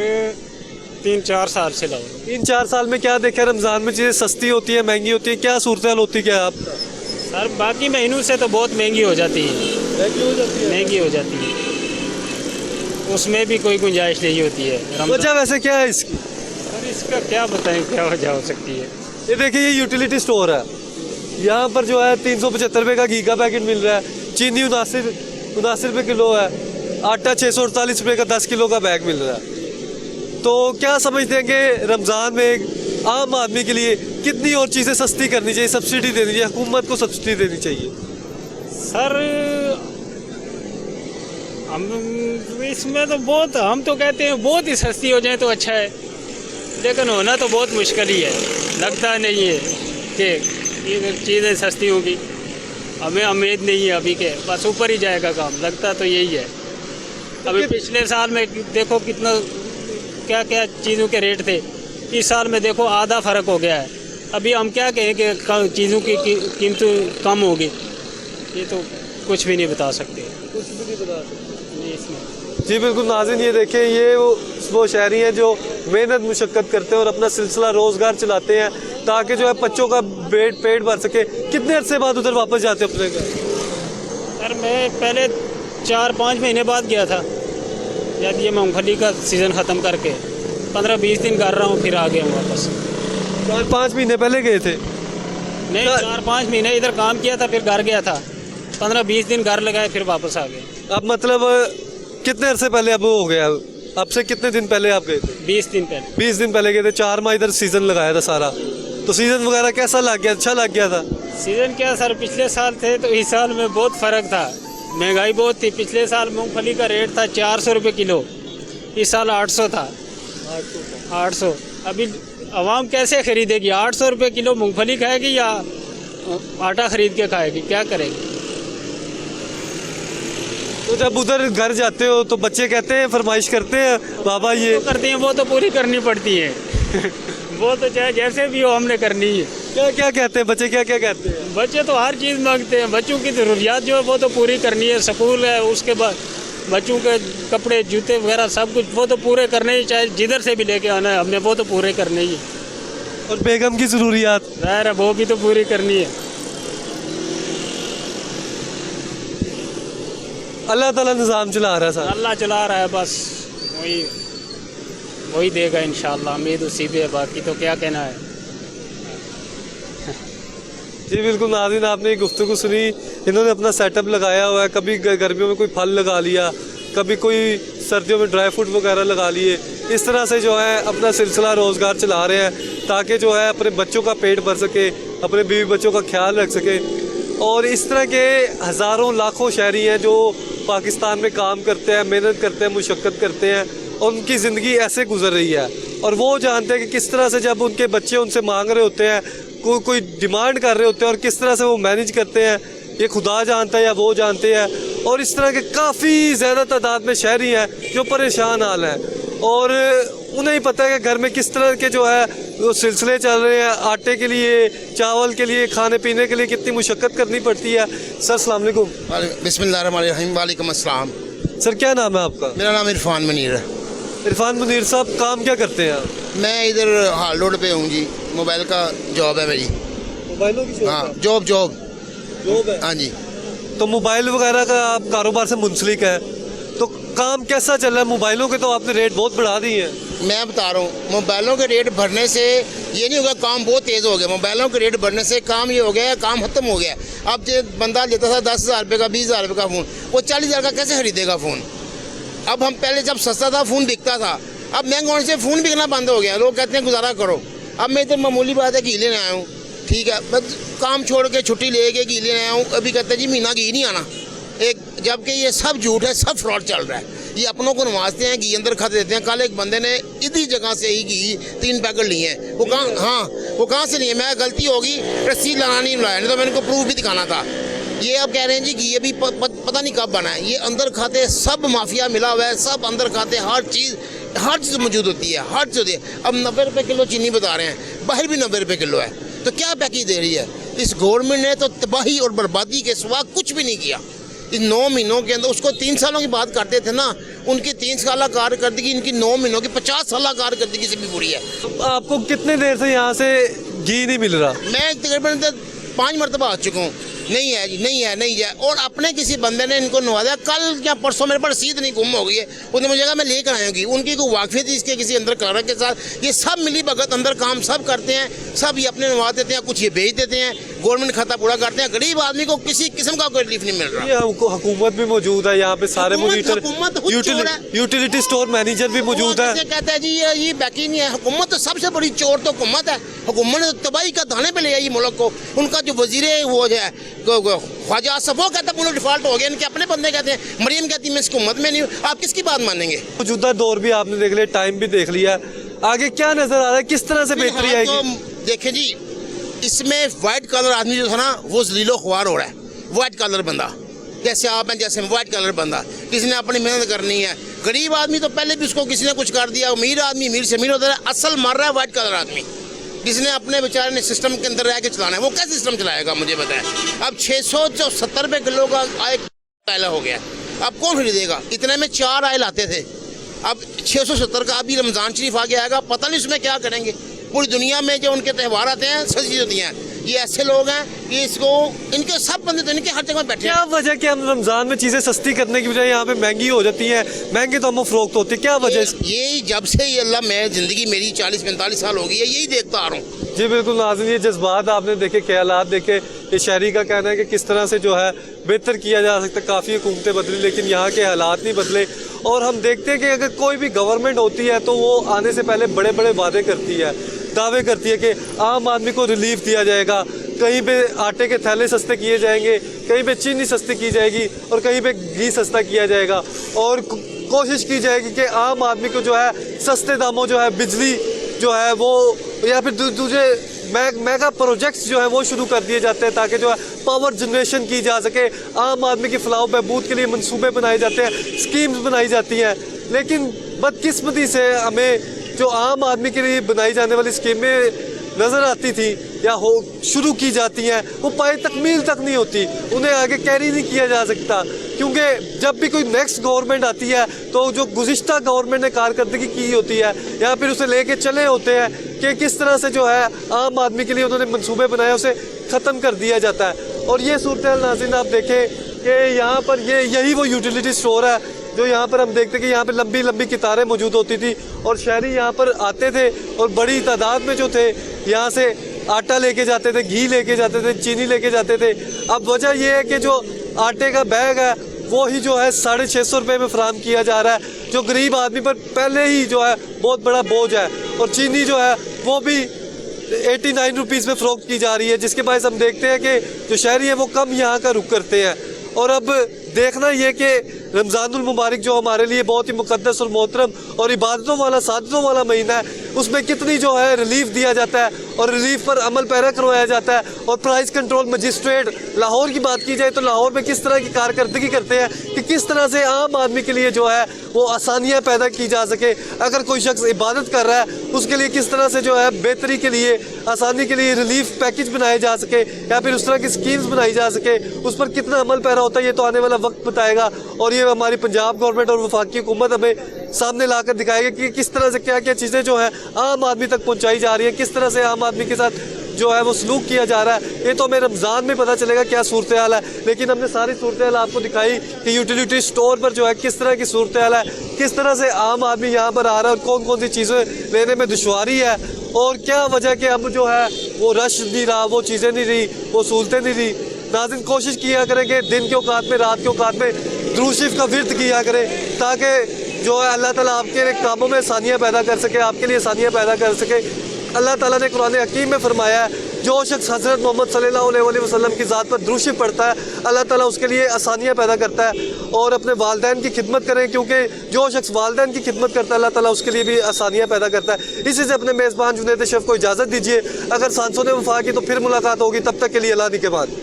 3-4 साल से लाहौर। 3-4 साल में क्या देखा? रमज़ान में चीज़ें सस्ती होती है, महंगी होती है, क्या सूरत हाल होती क्या है आपका? सर बाकी महीनों से तो बहुत महंगी हो जाती है, महंगी हो जाती है, उसमें भी कोई गुंजाइश नहीं होती है। वजह वैसे क्या है इसकी? सर इसका क्या बताएं, क्या वजह हो सकती है? ये देखिए, ये यूटिलिटी स्टोर है, यहाँ पर जो है 375 रुपये का घी का पैकेट मिल रहा है, चीनी 79 रुपये किलो है, आटा 648 रुपये का 10 किलो का बैग मिल रहा है। तो क्या समझते हैं कि रमज़ान में एक आम आदमी के लिए कितनी और चीज़ें सस्ती करनी चाहिए, सब्सिडी देनी चाहिए, हुकूमत को सब्सिडी देनी चाहिए? सर हम इसमें तो बहुत, हम तो कहते हैं बहुत ही सस्ती हो जाए तो अच्छा है, लेकिन होना तो बहुत मुश्किल ही है। लगता नहीं है कि ये चीज़ें सस्ती होगी, हमें उम्मीद नहीं है अभी के, बस ऊपर ही जाएगा काम, लगता तो यही है। अभी पिछले साल में देखो कितना क्या क्या चीज़ों के रेट थे, इस साल में देखो आधा फ़र्क हो गया है। अभी हम क्या कहें कि चीज़ों की कीमत कम होगी, ये तो कुछ भी नहीं बता सकते, कुछ भी नहीं बता सकते इसमें। जी बिल्कुल नाज़रीन, ये देखें, ये वो शहरी हैं जो मेहनत मुशक्क़त करते हैं और अपना सिलसिला रोज़गार चलाते हैं ताकि जो है बच्चों का पेट भर सके। कितने अरसे बाद उधर वापस जाते अपने घर? सर मैं पहले 4-5 महीने बाद गया था, जब ये मूंगफली का सीज़न ख़त्म करके 15-20 दिन कर रहा हूँ, फिर आ गया हूँ वापस। 4-5 महीने पहले गए थे? नहीं, 4-5 महीने इधर काम किया था, फिर घर गया था, 15-20 दिन घर लगाए, फिर वापस आ गए। अब मतलब कितने अरसे पहले अब हो गया? अब से कितने दिन पहले आप गए थे? 20 दिन पहले। 20 दिन पहले गए थे। 4 माह इधर सीज़न लगाया था सारा, तो सीज़न वगैरह कैसा लग गया? अच्छा लग गया था? सीज़न क्या सर, पिछले साल थे तो इस साल में बहुत फ़र्क था, महंगाई बहुत थी। पिछले साल मूंगफली का रेट था 400 रुपये किलो, इस साल 800 था। 800। अभी आवाम कैसे खरीदेगी? 800 रुपये किलो मूंगफली खाएगी या आटा खरीद के खाएगी? क्या करेगी? तो जब उधर घर जाते हो तो बच्चे कहते हैं, फरमाइश करते हैं बाबा ये करते हैं, वो तो पूरी करनी पड़ती है वो तो चाहे जैसे भी हो हमने करनी है। क्या क्या कहते हैं बच्चे, क्या क्या कहते हैं? बच्चे तो हर चीज़ मांगते हैं, बच्चों की ज़रूरियात जो है वो तो पूरी करनी है, स्कूल है, उसके बाद बच्चों के कपड़े जूते वगैरह सब कुछ वो तो पूरे करने ही, चाहे जिधर से भी लेके आना है हमने वो तो पूरे करने ही है। और बेगम की ज़रूरियात? ज़ाहिर है वो भी तो पूरी करनी है। अल्लाह ताला निज़ाम चला रहा है सारा। अल्लाह चला रहा है, बस वही देगा इंशाल्लाह, उम्मीद उसी पे है, बाकी तो क्या कहना है। जी बिल्कुल नाज़रीन, आपने ये गुफ्तगू सुनी। इन्होंने अपना सेटअप लगाया हुआ है, कभी गर्मियों में कोई फल लगा लिया, कभी कोई सर्दियों में ड्राई फ्रूट वगैरह लगा लिए। इस तरह से जो है अपना सिलसिला रोज़गार चला रहे हैं ताकि जो है अपने बच्चों का पेट भर सके, अपने बीवी बच्चों का ख्याल रख सके। और इस तरह के हज़ारों लाखों शहरी हैं जो पाकिस्तान में काम करते हैं, मेहनत करते हैं, मुशक्क़त करते हैं और उनकी ज़िंदगी ऐसे गुजर रही है। और वो जानते हैं कि किस तरह से जब उनके बच्चे उनसे मांग रहे होते हैं, कोई डिमांड कर रहे होते हैं और किस तरह से वो मैनेज करते हैं, ये खुदा जानता है या वो जानते हैं। और इस तरह के काफ़ी ज़्यादा तादाद में शहरी हैं जो परेशान हाल हैं और उन्हें ही पता है कि घर में किस तरह के जो है वो सिलसिले चल रहे हैं। आटे के लिए, चावल के लिए, खाने पीने के लिए कितनी मुशक्क़त करनी पड़ती है। सर अस्सलाम वालेकुम। बिस्मिल्लाहिर्रहमानिर्रहीम, वालेकुम अस्सलाम। सर क्या नाम है आपका? मेरा नाम इरफान मुनीर है। इरफान मुनीर साहब, काम क्या करते हैं आप? मैं इधर हाल रोड पे हूँ जी, मोबाइल का जॉब है मेरी। मोबाइलों की हाँ, जॉब है? हाँ जी। तो मोबाइल वगैरह का आप कारोबार से मुंसलिक है, तो काम कैसा चल रहा है? मोबाइलों के तो आपने रेट बहुत बढ़ा दिए हैं। मैं बता रहा हूँ, मोबाइलों के रेट बढ़ने से ये नहीं होगा काम बहुत तेज़ हो गया। मोबाइलों के रेट बढ़ने से काम ये हो गया, काम खत्म हो गया। अब जो बंदा लेता था 10,000 रुपये का, 20,000 रुपये का फ़ोन, वो 40,000 का कैसे खरीदेगा फ़ोन? अब हम पहले जब सस्ता था फ़ोन बिकता था, अब महंगा होने से फ़ोन बिकना बंद हो गया। लोग कहते हैं गुजारा करो। अब मैं इधर मामूली बात है घी लेने आया हूँ, ठीक है, बस काम छोड़ के छुट्टी लेके घी लेने आया हूँ। अभी कहते हैं जी महीना घी नहीं आना, जबकि ये सब झूठ है, सब फ्रॉड चल रहा है। ये अपनों को नवाजते हैं, घी अंदर खा देते हैं। कल एक बंदे ने इसी जगह से ही घी 3 पैकेट लिए हैं। वो कहाँ से लिए? मैं गलती होगी, रसीद लाना नहीं लाया, नहीं तो मैंने को प्रूफ भी दिखाना था। ये अब कह रहे हैं जी कि ये भी पता नहीं कब बना है। ये अंदर खाते सब माफिया मिला हुआ है, सब अंदर खाते, हर चीज़ मौजूद होती है, हर चीज़ होती है। अब 90 रुपये किलो चीनी बता रहे हैं, बाहर भी 90 रुपये किलो है, तो क्या पैकेज दे रही है? इस गवर्नमेंट ने तो तबाही और बर्बादी के सिवा कुछ भी नहीं किया इन 9 महीनों के अंदर। उसको 3 सालों की बात करते थे ना, उनकी 3 साल कारकर्दगी, इनकी 9 महीनों की 50 साल कारकर्दगी से भी बुरी है। आपको कितने देर से यहाँ से घी नहीं मिल रहा? मैं तकरीबन 5 मरतबा आ चुका हूँ, नहीं है जी, नहीं है। और अपने किसी बंदे ने इनको नवाजा, कल या परसों मेरे पर रसीद नहीं गुम हो गई है, उसने मुझे कहा मैं लेकर आऊँगी। उनकी कोई वाकफियत थी इसके किसी अंदर क्लर्क के साथ। ये सब मिली भगत अंदर काम सब करते हैं, सब ये अपने नवा देते हैं, कुछ ये बेच देते हैं, गवर्नमेंट खाता पूरा करते हैं। गरीब आदमी को किसी किस्म का कोई रिलीफ नहीं मिल रहा। ये हुकूमत भी मौजूद है यहाँ पे, सारे यूटिलिटी स्टोर मैनेजर भी मौजूद है। कहता है जी ये बाकी नहीं है। हुकूमत तो सबसे बड़ी चोर तो हुकूमत है। हुकूमत ने तो तबाही का दाने पे ले आई मुल्क को। उनका जो वजीर वो है ख्वाजा आसफ, वो कहता है डिफॉल्ट हो गया। इनके अपने बंदे कहते हैं, मरियम कहती है मैं इस हुकूमत में नहीं हूँ। आप किसकी बात मानेंगे? मौजूदा दौर भी आपने देख लिया, टाइम भी देख लिया, आगे क्या नजर आ रहा है, किस तरह से बेहतरी आएगी? तो देखें जी, इसमें वाइट कलर आदमी जो था ना, वो जलीलो ख्वार हो रहा है। वाइट कलर बंदा, जैसे आप हैं, जैसे वाइट कलर बंदा, किसी ने अपनी मेहनत करनी है। गरीब आदमी तो पहले भी उसको किसी ने कुछ कर दिया। अमीर आदमी अमीर से अमीर होता है, असल मार रहा है वाइट कलर आदमी, जिसने अपने बेचारे ने सिस्टम के अंदर रह के चलाना है। वो क्या सिस्टम चलाएगा मुझे बताएं। अब 670 रुपये किलो का आयल हो गया, अब कौन खरीदेगा? इतने में 4 आयल आते थे, अब 670 का। अभी रमज़ान शरीफ आगे आएगा, पता नहीं उसमें क्या करेंगे। पूरी दुनिया में जो उनके त्यौहार आते हैं, सजी होती हैं। ये ऐसे लोग हैं कि इसको, इनके सब बंदे तो इनके हर जगह बैठे हैं। क्या वजह कि हम रमज़ान में चीज़ें सस्ती करने की बजाय यहाँ पे महंगी हो जाती हैं? महंगी तो हम फरोख्त होती है, क्या वजह? ये जब से ये अल्लाह, मैं ज़िंदगी मेरी 40-45 साल हो गई है, यही देखता आ रहा हूँ। जी बिल्कुल नाज़रीन, ये जज्बात आपने देखे, ख्यालात देखे। ये शहरी का कहना है कि किस तरह से जो है बेहतर किया जा सकता है। काफ़ी हुकूमतें बदली लेकिन यहाँ के हालात नहीं बदले। और हम देखते हैं कि अगर कोई भी गवर्नमेंट होती है तो वो आने से पहले बड़े बड़े वादे करती है, दावे करती है कि आम आदमी को रिलीफ दिया जाएगा, कहीं पे आटे के थैले सस्ते किए जाएंगे, कहीं पे चीनी सस्ती की जाएगी और कहीं पे घी सस्ता किया जाएगा। और कोशिश की जाएगी कि आम आदमी को जो है सस्ते दामों जो है बिजली जो है वो, या फिर दूसरे मेगा प्रोजेक्ट्स जो है वो शुरू कर दिए जाते हैं ताकि जो है पावर जनरेशन की जा सके। आम आदमी की फलाह बहबूद के लिए मंसूबे बनाए जाते हैं, स्कीम्स बनाई जाती हैं। लेकिन बदकिस्मती से हमें जो आम आदमी के लिए बनाई जाने वाली स्कीमें नज़र आती थी या हो शुरू की जाती हैं, वो पाए तकमील तक नहीं होती, उन्हें आगे कैरी नहीं किया जा सकता। क्योंकि जब भी कोई नेक्स्ट गवर्नमेंट आती है तो जो गुज़िश्ता गवर्नमेंट ने कारकर्दगी की होती है या फिर उसे लेके चले होते हैं कि किस तरह से जो है आम आदमी के लिए उन्होंने मंसूबे बनाए, उसे ख़त्म कर दिया जाता है। और ये सूरत नाज़रीन आप देखें कि यहाँ पर यही वो यूटिलिटी स्टोर है जो यहाँ पर हम देखते कि यहाँ पर लंबी लंबी कतारें मौजूद होती थी और शहरी यहाँ पर आते थे और बड़ी तादाद में जो थे यहाँ से आटा लेके जाते थे, घी लेके जाते थे, चीनी लेके जाते थे। अब वजह यह है कि जो आटे का बैग है वो ही जो है 650 रुपये में फराहम किया जा रहा है, जो गरीब आदमी पर पहले ही जो है बहुत बड़ा बोझ है। और चीनी जो है वो भी 89 रुपीज़ में फ़रोख्त की जा रही है, जिसके बायस हम देखते हैं कि जो शहरी है वो कम यहाँ का रुख करते हैं। और अब देखना ये कि रमज़ानुल मुबारक जो हमारे लिए बहुत ही मुक़द्दस और मोहतरम और इबादतों वाला सादतों वाला महीना है, उसमें कितनी जो है रिलीफ दिया जाता है और रिलीफ पर अमल पैरा करवाया जाता है। और प्राइस कंट्रोल मजिस्ट्रेट लाहौर की बात की जाए तो लाहौर में किस तरह की कारकर्दगी करते हैं कि किस तरह से आम आदमी के लिए जो है वो आसानियाँ पैदा की जा सके। अगर कोई शख्स इबादत कर रहा है उसके लिए किस तरह से जो है बेहतरी के लिए, आसानी के लिए रिलीफ पैकेज बनाए जा सके या फिर उस तरह की स्कीम्स बनाई जा सके, उस पर कितना अमल पैरा होता है ये तो आने वाला वक्त बताएगा। और ये हमारी पंजाब गवर्नमेंट और वफाकी हुकूमत हमें सामने लाकर दिखाएगी कि किस तरह से क्या क्या चीज़ें जो है आम आदमी तक पहुंचाई जा रही है, किस तरह से आम आदमी के साथ जो है वो सलूक किया जा रहा है। ये तो हमें रमज़ान में पता चलेगा क्या सूरत हाल है, लेकिन हमने सारी सूरत हाल आपको दिखाई कि यूटिलिटी स्टोर पर जो है किस तरह की सूरत हाल है, किस तरह से आम आदमी यहाँ पर आ रहा है और कौन कौन सी चीज़ें लेने में दुश्वारी है और क्या वजह कि अब जो है वो रश नहीं रहा, वो चीज़ें नहीं रही, वो सहूलतें नहीं रही। नाज़रीन कोशिश किया करें कि दिन के औकात में, रात के औकात में दुरूद शरीफ का विर्द किया करें ताकि जो है अल्लाह ताला आपके कामों में आसानियाँ पैदा कर सके, आपके लिए आसानियाँ पैदा कर सके। अल्लाह ताला ने कुरान हकीम में फरमाया है जो शख्स हज़रत मोहम्मद सल्लल्लाहु अलैहि वसल्लम की ज़ात पर दुरूद शरीफ पढ़ता है अल्लाह ताला उसके लिए आसानियाँ पैदा करता है। और अपने वालिदैन की खिदमत करें क्योंकि जो शख्स वालिदैन की खिदमत करता है अल्लाह ताला उसके लिए भी आसानियाँ पैदा करता है। इसी से अपने मेज़बान जुनैद अशरफ को इजाज़त दीजिए। अगर सांसों ने वफा की तो फिर मुलाकात होगी, तब तक के लिए अल्लाह के बाद।